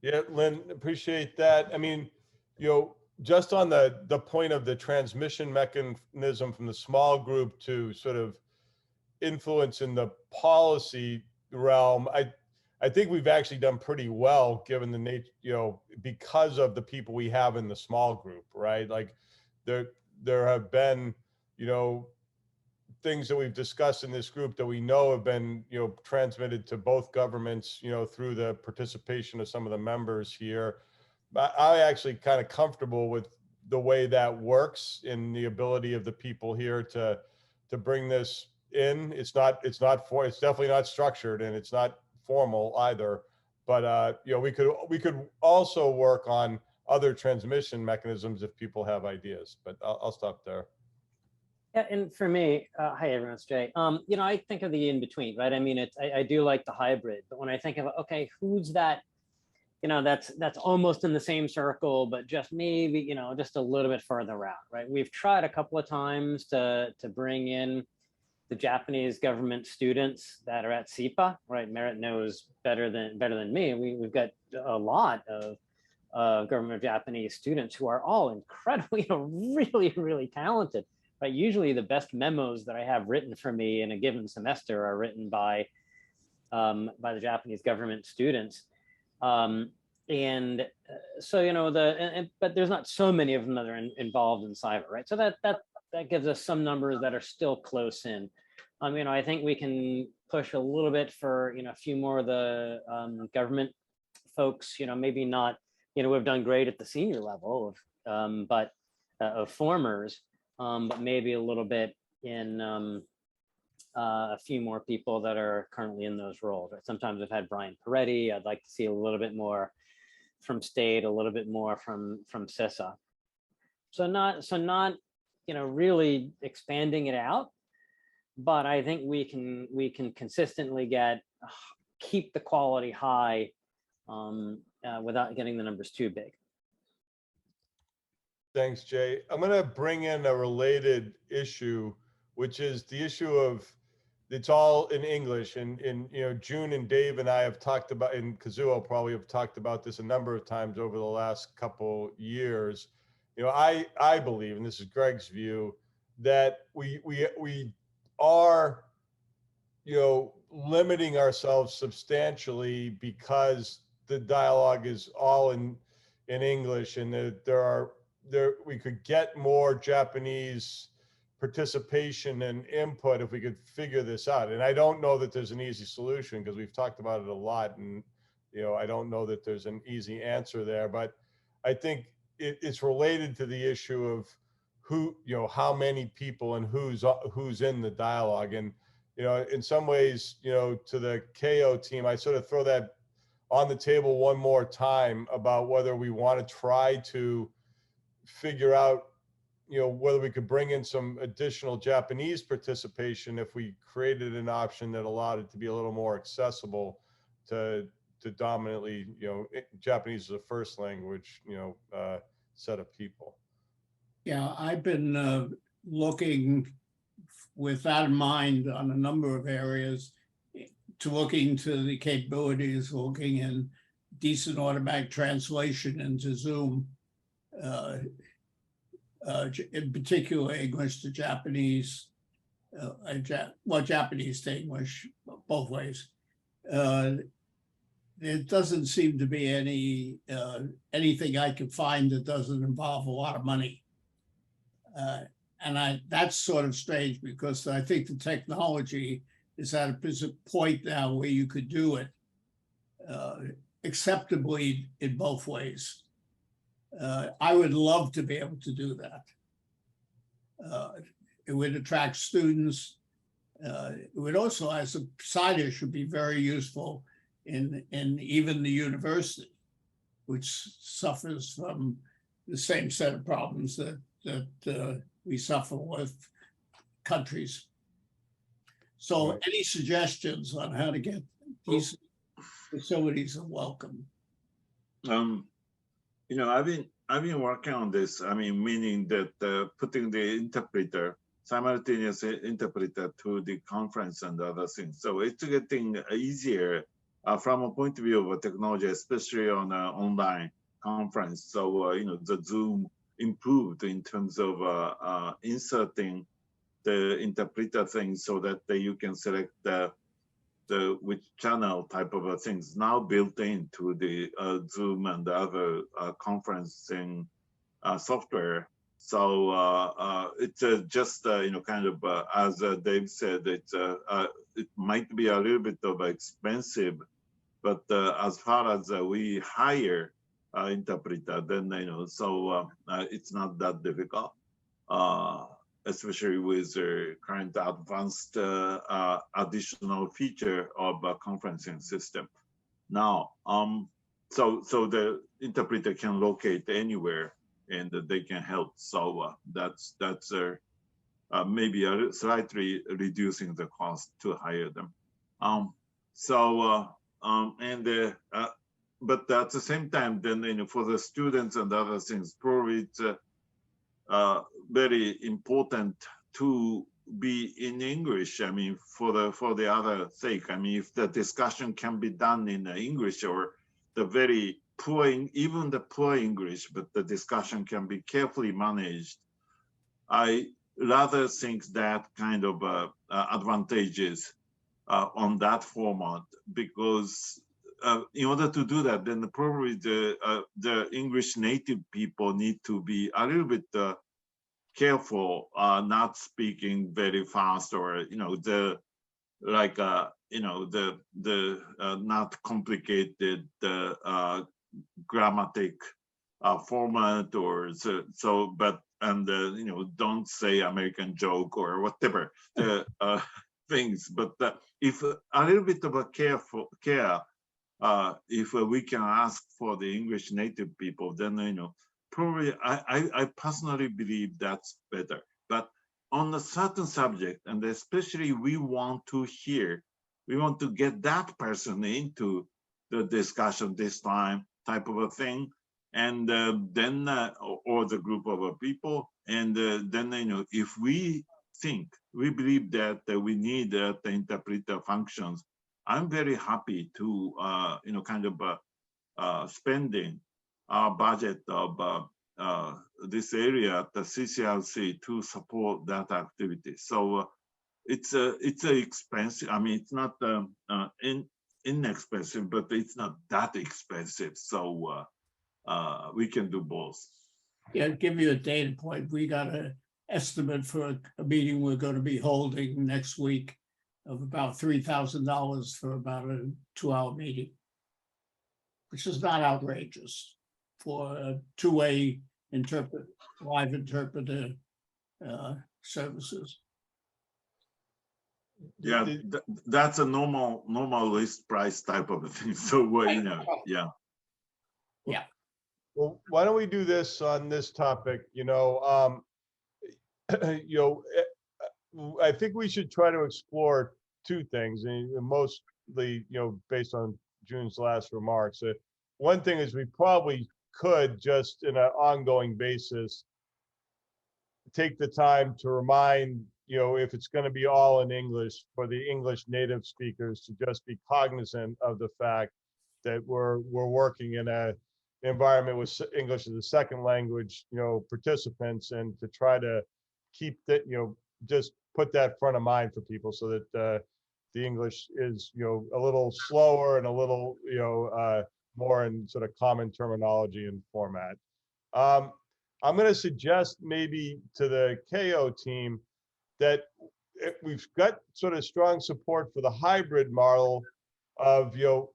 Yeah, Lynn, appreciate that. I mean, you know, just on the point of the transmission mechanism from the small group to sort of influence in the policy realm, I think we've actually done pretty well given the nature, you know, because of the people we have in the small group, right? Like there have been, you know, things that we've discussed in this group that we know have been, you know, transmitted to both governments, you know, through the participation of some of the members here. I actually kind of comfortable with the way that works in the ability of the people here to bring this in. It's definitely not structured and it's not formal either, but you know, we could also work on other transmission mechanisms if people have ideas, but I'll stop there. Yeah, and for me, hi everyone, it's Jay. You know, I think of the in between, right? I mean, I do like the hybrid, but when I think of, okay, who's that? You know, that's almost in the same circle, but just maybe, you know, just a little bit further out, right? We've tried a couple of times to bring in the Japanese government students that are at SIPA, right? Merritt knows better than me. We've got a lot of government of Japanese students who are all incredibly, you know, really, really talented. Right? Usually the best memos that I have written for me in a given semester are written by the Japanese government students. So, you know, but there's not so many of them that are involved in cyber, right? So that gives us some numbers that are still close in. You know, I think we can push a little bit for, you know, a few more of the government folks, you know, maybe not, you know, we've done great at the senior level of formers, but maybe a little bit in a few more people that are currently in those roles. Right? Sometimes I've had Brian Peretti. I'd like to see a little bit more from state, a little bit more from CISA. So not, you know, really expanding it out, but I think we can consistently keep the quality high without getting the numbers too big. Thanks, Jay. I'm going to bring in a related issue, which is the issue of, it's all in English, and you know, June and Dave and I have talked about, and Kazuo probably have talked about this a number of times over the last couple years. You know, I believe, and this is Greg's view, that we are, you know, limiting ourselves substantially because the dialogue is all in English, and we could get more Japanese participation and input if we could figure this out. And I don't know that there's an easy solution because we've talked about it a lot, and you know, I don't know that there's an easy answer there, but I think it's related to the issue of who, you know, how many people and who's in the dialogue. And you know, in some ways, you know, to the Keio team, I sort of throw that on the table one more time about whether we want to try to figure out, you know, whether we could bring in some additional Japanese participation if we created an option that allowed it to be a little more accessible to dominantly, you know, Japanese as a first language, you know, set of people. Yeah, I've been looking with that in mind on a number of areas, to looking to the capabilities, looking in decent automatic translation into Zoom, in particular English to Japanese, Japanese to English, both ways. There doesn't seem to be anything I can find that doesn't involve a lot of money. And that's sort of strange because I think the technology is at a point now where you could do it acceptably in both ways. I would love to be able to do that. It would attract students. It would also, as a side issue, be very useful in even the university, which suffers from the same set of problems that we suffer with countries. So Right. any suggestions on how to get these facilities are welcome. You know, I've been working on this. I mean, meaning that putting the interpreter, simultaneous interpreter to the conference and other things. So it's getting easier from a point of view of technology, especially on an online conference. So you know, the Zoom improved in terms of inserting the interpreter thing so that you can select the which channel type of things now built into the Zoom and the other conferencing software. So it's just you know, kind of as Dave said, it's it might be a little bit of expensive, but as far as we hire interpreter, then you know, so it's not that difficult. Especially with the current advanced additional feature of a conferencing system. Now, so the interpreter can locate anywhere and they can help. So that's maybe slightly reducing the cost to hire them. But at the same time, then you know, for the students and other things, probably it's very important to be in English. I mean, for the other sake. I mean, if the discussion can be done in English or the very poor, even the poor English, but the discussion can be carefully managed, I rather think that kind of advantages on that format, because in order to do that, then probably the English native people need to be a little bit careful, not speaking very fast, or you know, the like you know, the not complicated grammatic format, or so but and you know, don't say American joke or whatever the things. But if a little bit of a care, if we can ask for the English native people, then you know, probably I personally believe that's better. But on a certain subject, and especially we want to get that person into the discussion this time, type of a thing, and then or the group of people, and then you know, if we believe that we need the interpreter functions, I'm very happy to you know, kind of spending our budget of this area at the CCRC to support that activity. So it's expensive. I mean, it's not inexpensive, but it's not that expensive. So we can do both. Yeah, give you a data point. We got an estimate for a meeting we're going to be holding next week of about $3,000 for about a 2-hour meeting, which is not outrageous for a two-way live interpreter services. Yeah, that's a normal list price type of a thing. So you know, yeah. Yeah. Well, why don't we do this on this topic? You know, you know, I think we should try to explore two things, and mostly, you know, based on June's last remarks. One thing is we probably could just, in an ongoing basis, take the time to remind, you know, if it's going to be all in English, for the English native speakers to just be cognizant of the fact that we're working in a environment with English as a second language, you know, participants, and to try to keep that, you know, just put that front of mind for people, so that the English is, you know, a little slower and a little, you know, more in sort of common terminology and format. I'm going to suggest maybe to the Keio team that we've got sort of strong support for the hybrid model of, you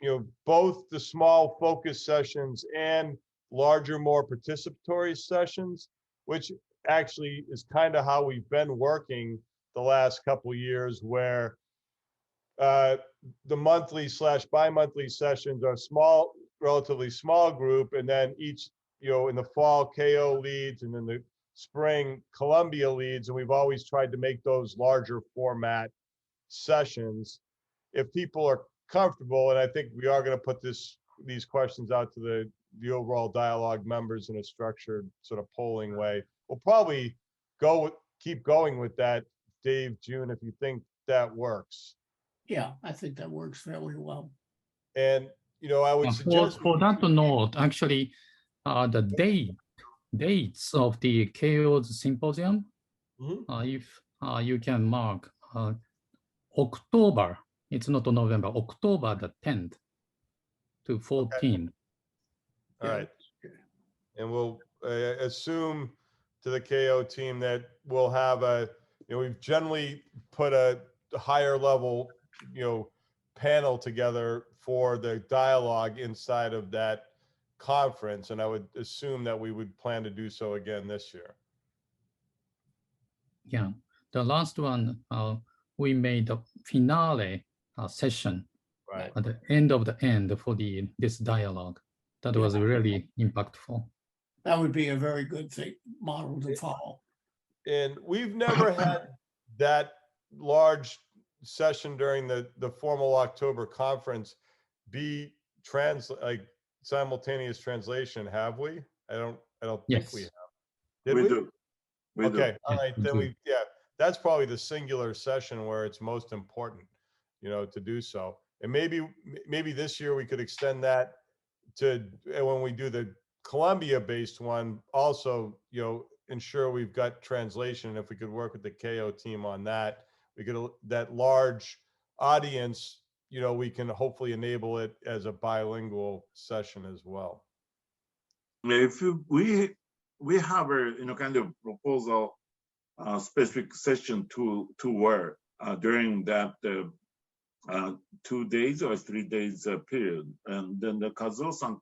know, both the small focus sessions and larger, more participatory sessions, which actually is kind of how we've been working the last couple of years, where the monthly/bi-monthly sessions are small, relatively small group, and then each, in the fall, Keio leads, and in the spring, Columbia leads, and we've always tried to make those larger format sessions. If people are comfortable, and I think we are going to put these questions out to the overall dialogue members in a structured sort of polling way, we'll probably keep going with that, Dave, June, if you think that works. Yeah, I think that works fairly well. And, I would suggest for that note, actually, the dates of the Keio's symposium, if you can mark October, it's not November, October the 10th to 14th. All right. And we'll assume to the Keio team that we'll have we've generally put a higher level, panel together for the dialogue inside of that conference. And I would assume that we would plan to do so again this year. Yeah, the last one, we made a finale session Right. at the end of the end for this dialogue. That was really impactful. That would be a very good model to follow. And we've never had that large session during the formal October conference be simultaneous translation, have we? I don't think Yes. we have. Did We we? do. We do. Okay, all Yes, right, we then do. that's probably the singular session where it's most important, to do so. And maybe this year we could extend that to when we do the Columbia-based one, also, ensure we've got translation. If we could work with the Keio team on that, we could, that large audience, we can hopefully enable it as a bilingual session as well. If we have a kind of proposal, specific session to wear during that 2 days or 3 days period, and then the Kazuo-san,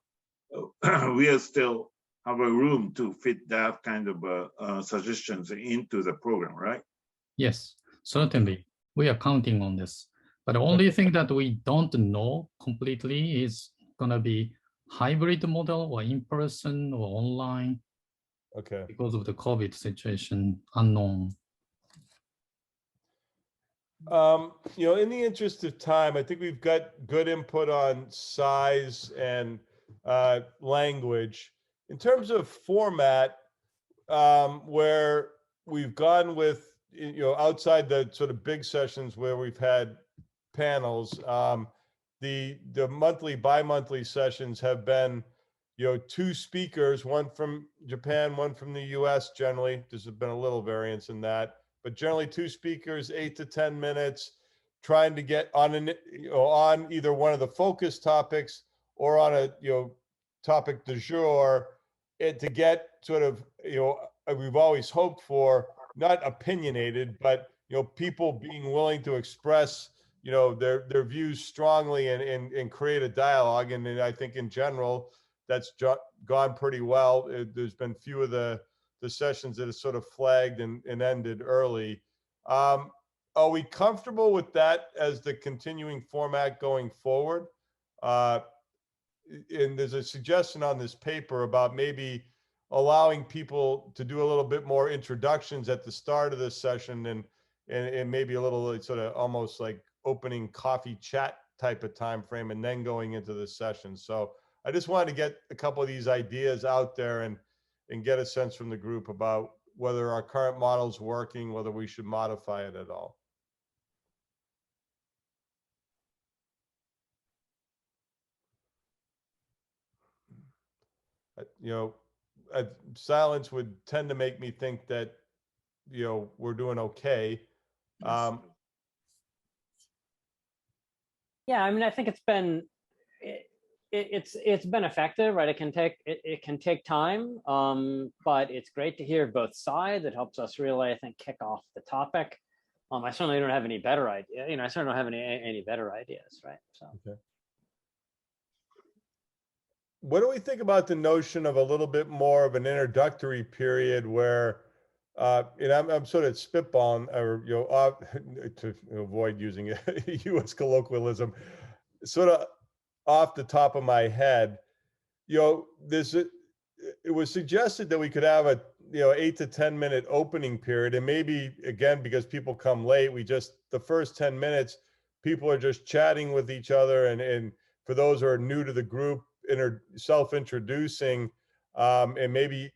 we are still have a room to fit that kind of suggestions into the program, right? Yes, certainly. We are counting on this. But the only thing that we don't know completely is going to be hybrid model or in person or online. Okay. Because of the COVID situation, unknown. In the interest of time, I think we've got good input on size and language. In terms of format, where we've gone with, outside the sort of big sessions where we've had panels, the monthly, bi-monthly sessions have been, 2 speakers, one from Japan, one from the US generally. There's been a little variance in that, but generally 2 speakers, 8 to 10 minutes, trying to get on on either one of the focus topics or on a, topic du jour, to get sort of, we've always hoped for, not opinionated, but, people being willing to express, their views strongly and create a dialogue. And I think in general, that's gone pretty well. There's been few of the sessions that have sort of flagged and ended early. Are we comfortable with that as the continuing format going forward? And there's a suggestion on this paper about maybe allowing people to do a little bit more introductions at the start of this session and maybe a little sort of almost like opening coffee chat type of time frame and then going into the session. So I just wanted to get a couple of these ideas out there and get a sense from the group about whether our current model is working, whether we should modify it at all. Silence would tend to make me think that, we're doing okay. Yeah, I mean, I think it's been it's been effective, right? It can take time, but it's great to hear both sides. It helps us really, I think, kick off the topic. I certainly don't have any better idea. I certainly don't have any better ideas, right? So. Okay. What do we think about the notion of a little bit more of an introductory period where, and I'm sort of spitballing, or to avoid using a U.S. colloquialism, sort of off the top of my head, you know, it was suggested that we could have a, 8 to 10 minute opening period. And maybe again, because people come late, the first 10 minutes, people are just chatting with each other. And for those who are new to the group, self-introducing, and maybe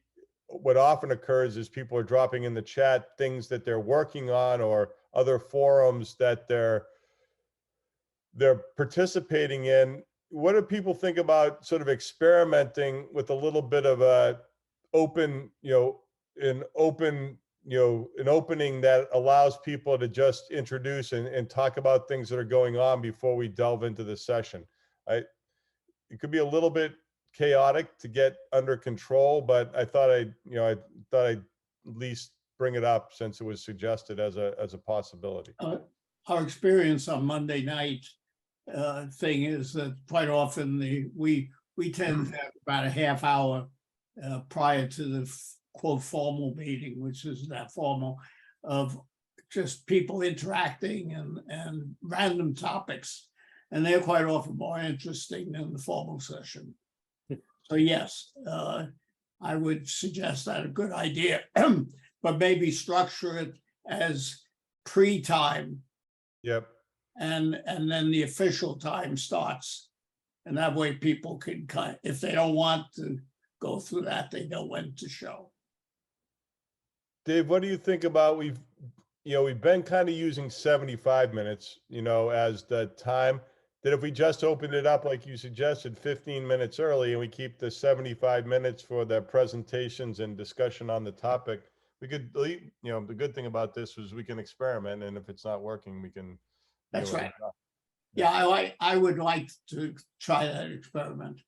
what often occurs is people are dropping in the chat things that they're working on or other forums that they're participating in. What do people think about sort of experimenting with a little bit of a open, an opening that allows people to just introduce and talk about things that are going on before we delve into the session? It could be a little bit chaotic to get under control, but I thought I'd at least bring it up since it was suggested as a possibility. Our experience on Monday night thing is that quite often we tend to have about a half hour prior to the quote formal meeting, which is that formal, of just people interacting and random topics, and they're quite often more interesting than the formal session. So yes, I would suggest that a good idea, but maybe structure it as pre-time. Yep. And then the official time starts. And that way people can if they don't want to go through that, they know when to show. Dave, what do you think about, we've been kind of using 75 minutes, as the time, that if we just opened it up, like you suggested, 15 minutes early, and we keep the 75 minutes for the presentations and discussion on the topic, we could, the good thing about this is we can experiment, and if it's not working, we can. That's right. Yeah, I would like to try that experiment.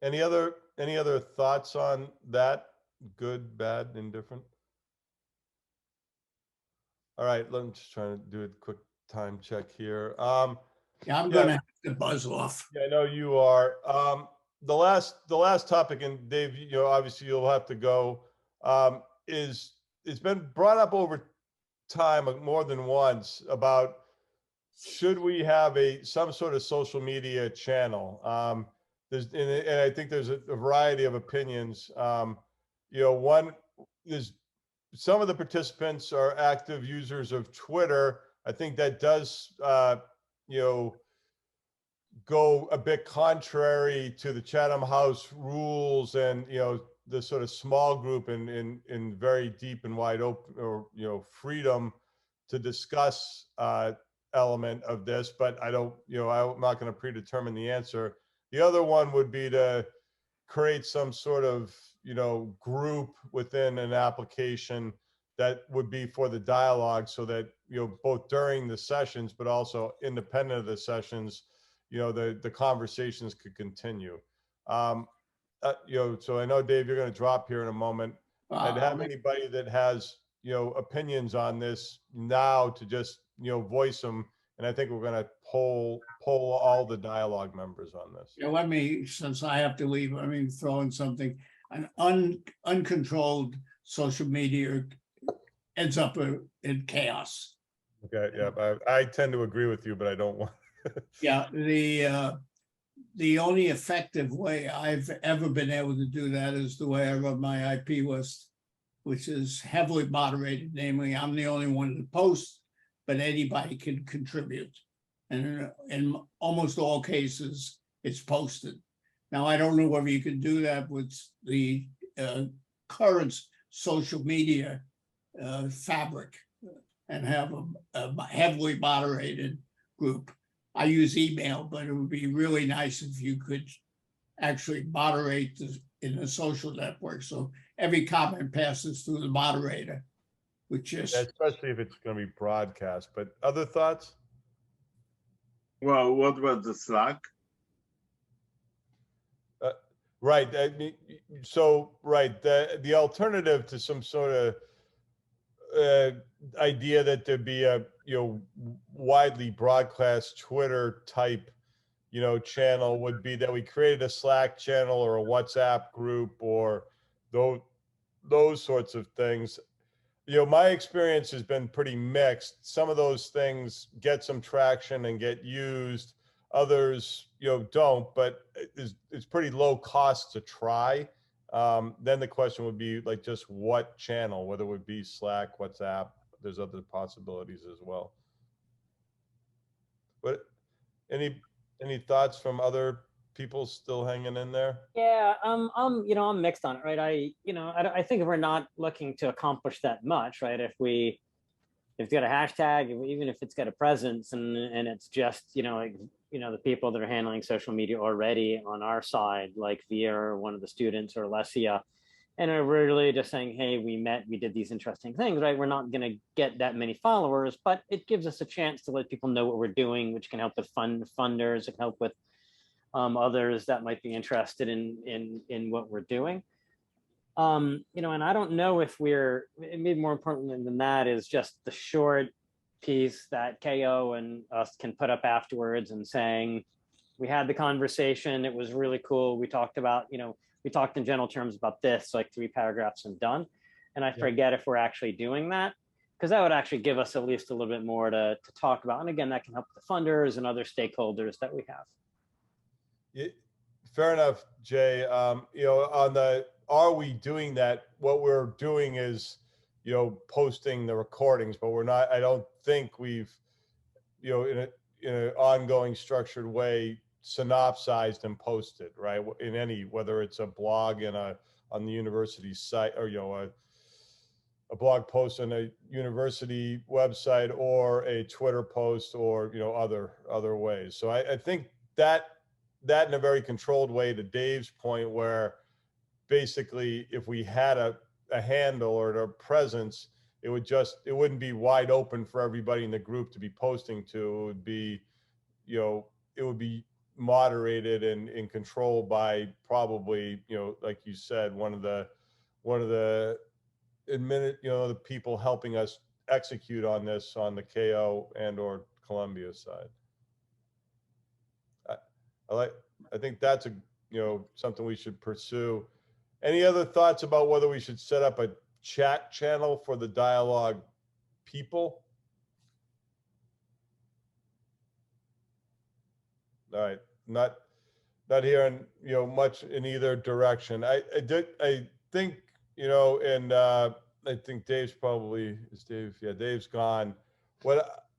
Any other thoughts on that? Good, bad, indifferent? All right, let me just try to do a quick time check here. Yeah, I'm gonna have to buzz off. Yeah, I know you are. The last topic, and Dave, obviously you'll have to go, it's been brought up over time more than once about should we have some sort of social media channel. And I think there's a variety of opinions. One is some of the participants are active users of Twitter. I think that does go a bit contrary to the Chatham House rules and the sort of small group in very deep and wide open, or freedom to discuss element of this, but I'm not going to predetermine the answer. The other one would be to create some sort of group within an application that would be for the dialogue, so that both during the sessions but also independent of the sessions, the conversations could continue. So I know, Dave, you're going to drop here in a moment. I'd have anybody that has opinions on this now to just voice them, and I think we're going to poll all the dialogue members on this. Yeah, let me, since I have to leave, let me throw in something. An uncontrolled social media ends up in chaos. Okay, yeah, I tend to agree with you, but I don't want. Yeah, the only effective way I've ever been able to do that is the way I run my IP list, which is heavily moderated. Namely, I'm the only one to post, but anybody can contribute. And in almost all cases, it's posted. Now, I don't know whether you can do that with the current social media fabric and have a heavily moderated group. I use email, but it would be really nice if you could actually moderate in the social network. So every comment passes through the moderator, which is. Especially if it's going to be broadcast, but other thoughts? Well, what about the Slack? Right. So, right. The alternative to some sort of idea that there'd be a widely broadcast Twitter type channel would be that we created a Slack channel or a WhatsApp group or those sorts of things. My experience has been pretty mixed. Some of those things get some traction and get used. others, don't, but it's pretty low cost to try. Then the question would be like just what channel, whether it would be Slack, WhatsApp, there's other possibilities as well. But any thoughts from other people still hanging in there? Yeah, I'm mixed on it, right? I think if we're not looking to accomplish that much, right? If it's got a hashtag, even if it's got a presence, and it's just the people that are handling social media already on our side, like Via or one of the students or Alessia, and are really just saying, hey, we met, we did these interesting things, right? We're not going to get that many followers, but it gives us a chance to let people know what we're doing, which can help with funders, it can help with others that might be interested in what we're doing. And I don't know if maybe more important than that is just the short piece that Keio and us can put up afterwards and saying, we had the conversation, it was really cool. We talked about, we talked in general terms about this, like 3 paragraphs and done. And I forget if we're actually doing that, because that would actually give us at least a little bit more to talk about. And again, that can help the funders and other stakeholders that we have. Yeah, fair enough, Jay. On the are we doing that? What we're doing is, posting the recordings, but we're not. I don't think we've, in an ongoing structured way, synopsized and posted, right? In any, whether it's a blog on the university site, or a blog post on a university website, or a Twitter post, or other ways. So I think that in a very controlled way, to Dave's point, where basically if we had a handle or a presence, it wouldn't be wide open for everybody in the group to be posting to. It would be, it would be moderated and controlled by probably, like you said, one of the the people helping us execute on this on the Keio and or Columbia side. I think that's something we should pursue. Any other thoughts about whether we should set up a chat channel for the dialogue people? All right, not hearing much in either direction. I think and I think Dave's probably Dave's gone.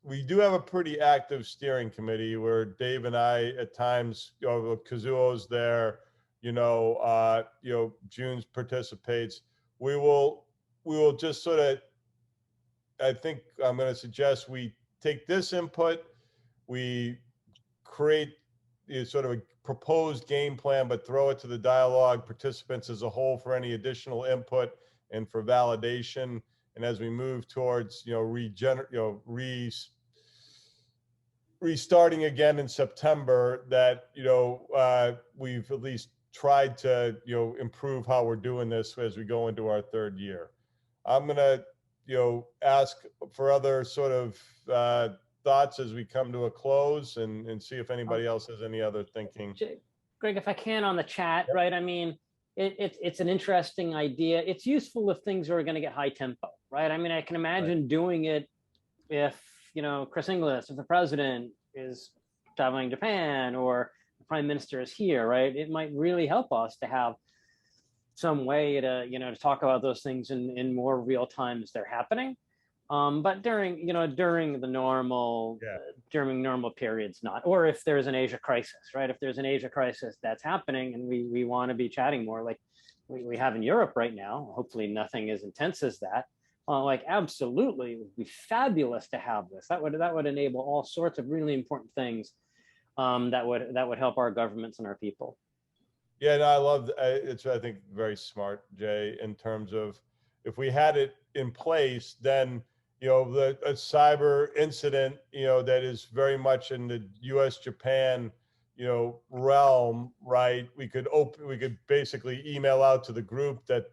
We do have a pretty active steering committee where Dave and I at times, Kazuo's there, June's participates. We will just sort of, I think I'm going to suggest we take this input, we create sort of a proposed game plan, but throw it to the dialogue participants as a whole for any additional input and for validation. And as we move towards, restarting again in September, that, we've at least tried to, improve how we're doing this as we go into our 3rd year. I'm going to, ask for other sort of thoughts as we come to a close and see if anybody else has any other thinking. Greg, if I can on the chat, right? I mean, it's an interesting idea. It's useful if things are going to get high tempo, right? I mean, I can imagine doing it if, Chris Inglis, if the president is traveling to Japan or the prime minister is here, right? It might really help us to have some way to, to talk about those things in more real time as they're happening. But during the normal, during normal periods, not, or if there's an Asia crisis, right? If there's an Asia crisis that's happening and we want to be chatting more like we have in Europe right now, hopefully nothing as intense as that. Like absolutely, it would be fabulous to have this. That would enable all sorts of really important things that would help our governments and our people. Yeah, no, I love it's. I think very smart, Jay. In terms of if we had it in place, then a cyber incident, that is very much in the U.S.-Japan, realm, right? We could basically email out to the group that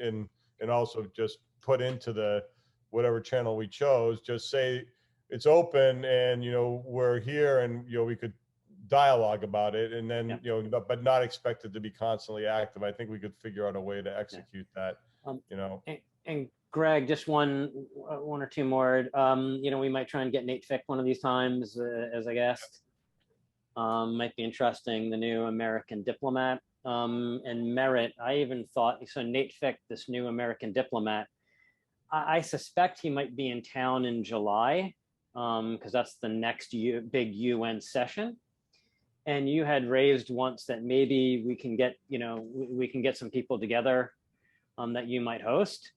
and also just put into the whatever channel we chose, just say it's open and we're here and we could dialogue about it, and then but not expect it to be constantly active. I think we could figure out a way to execute that. And Greg, just one or two more. We might try and get Nate Fick one of these times as a guest. might be interesting. The new American diplomat, and Merit. I even thought, so Nate Fick, this new American diplomat, I suspect he might be in town in July, because that's the next big UN session. And you had raised once that maybe we can get, we can get some people together that you might host.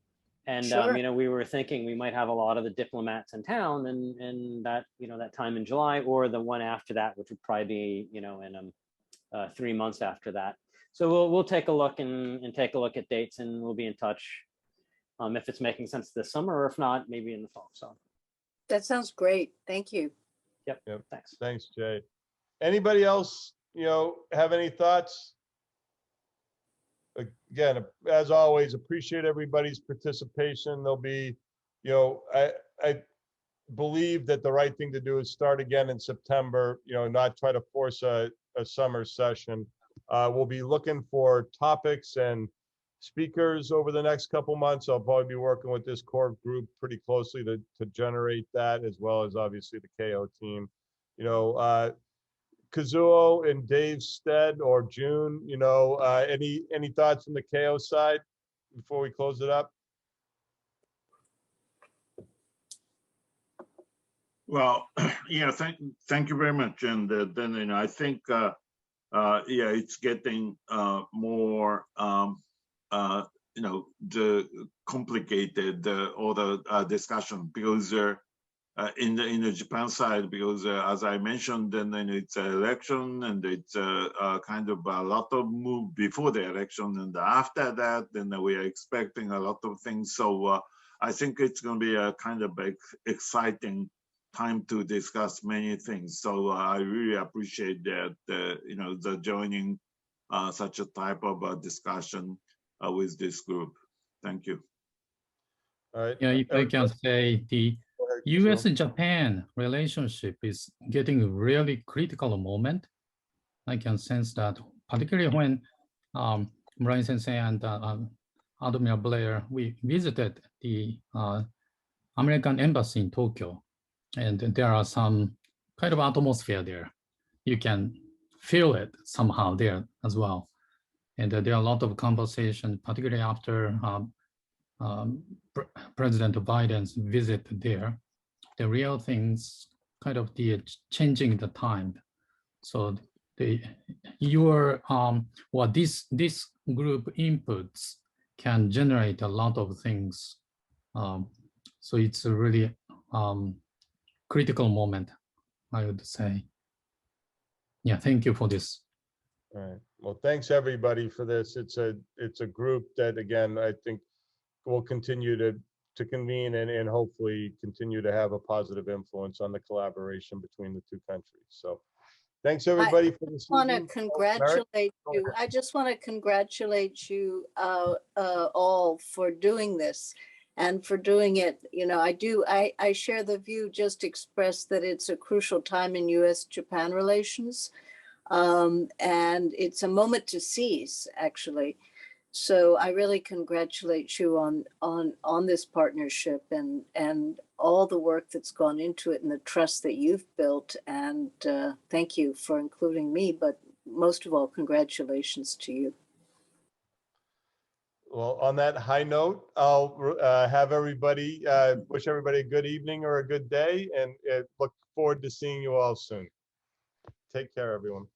And, Sure. we were thinking we might have a lot of the diplomats in town and that, that time in July, or the one after that, which would probably be, in 3 months after that. So we'll take a look and take a look at dates, and we'll be in touch if it's making sense this summer, or if not, maybe in the fall. So That sounds great. Thank you. yep. Yep. Thanks. Thanks, Jay. Anybody else, have any thoughts? Again, as always, appreciate everybody's participation. There'll be, I believe that the right thing to do is start again in September, not try to force a summer session. We'll be looking for topics and speakers over the next couple months. I'll probably be working with this core group pretty closely to generate that, as well as obviously the Keio team. Kazuo and Dave's stead, or June, any thoughts from the Keio side before we close it up? Well, yeah, thank you very much. And then I think it's getting more the complicated all the discussion, because in the Japan side, because as I mentioned, then it's an election, and it's kind of a lot of move before the election, and after that, then we are expecting a lot of things. So I think it's going to be a kind of exciting time to discuss many things. So I really appreciate that the joining such a type of discussion with this group. Thank you. All right. Yeah, if I can say, the Kazuo. US-Japan relationship is getting a really critical moment. I can sense that, particularly when Brian Sensei and Admiral Blair, we visited the American embassy in Tokyo, and there are some kind of atmosphere there. You can feel it somehow there as well. And there are a lot of conversation, particularly after President Biden's visit there. The real things kind of changing the time. So this group inputs can generate a lot of things. So it's a really critical moment, I would say. Yeah, thank you for this. All right. Well, thanks everybody for this. It's a group that, again, I think will continue to convene and hopefully continue to have a positive influence on the collaboration between the two countries. So thanks everybody for this. I just want to congratulate you all for doing this and for doing it. I share the view just expressed that it's a crucial time in US-Japan relations. And it's a moment to seize, actually. So I really congratulate you on this partnership and all the work that's gone into it and the trust that you've built. And thank you for including me, but most of all, congratulations to you. Well, on that high note, I'll have everybody, wish everybody a good evening or a good day, and look forward to seeing you all soon. Take care, everyone.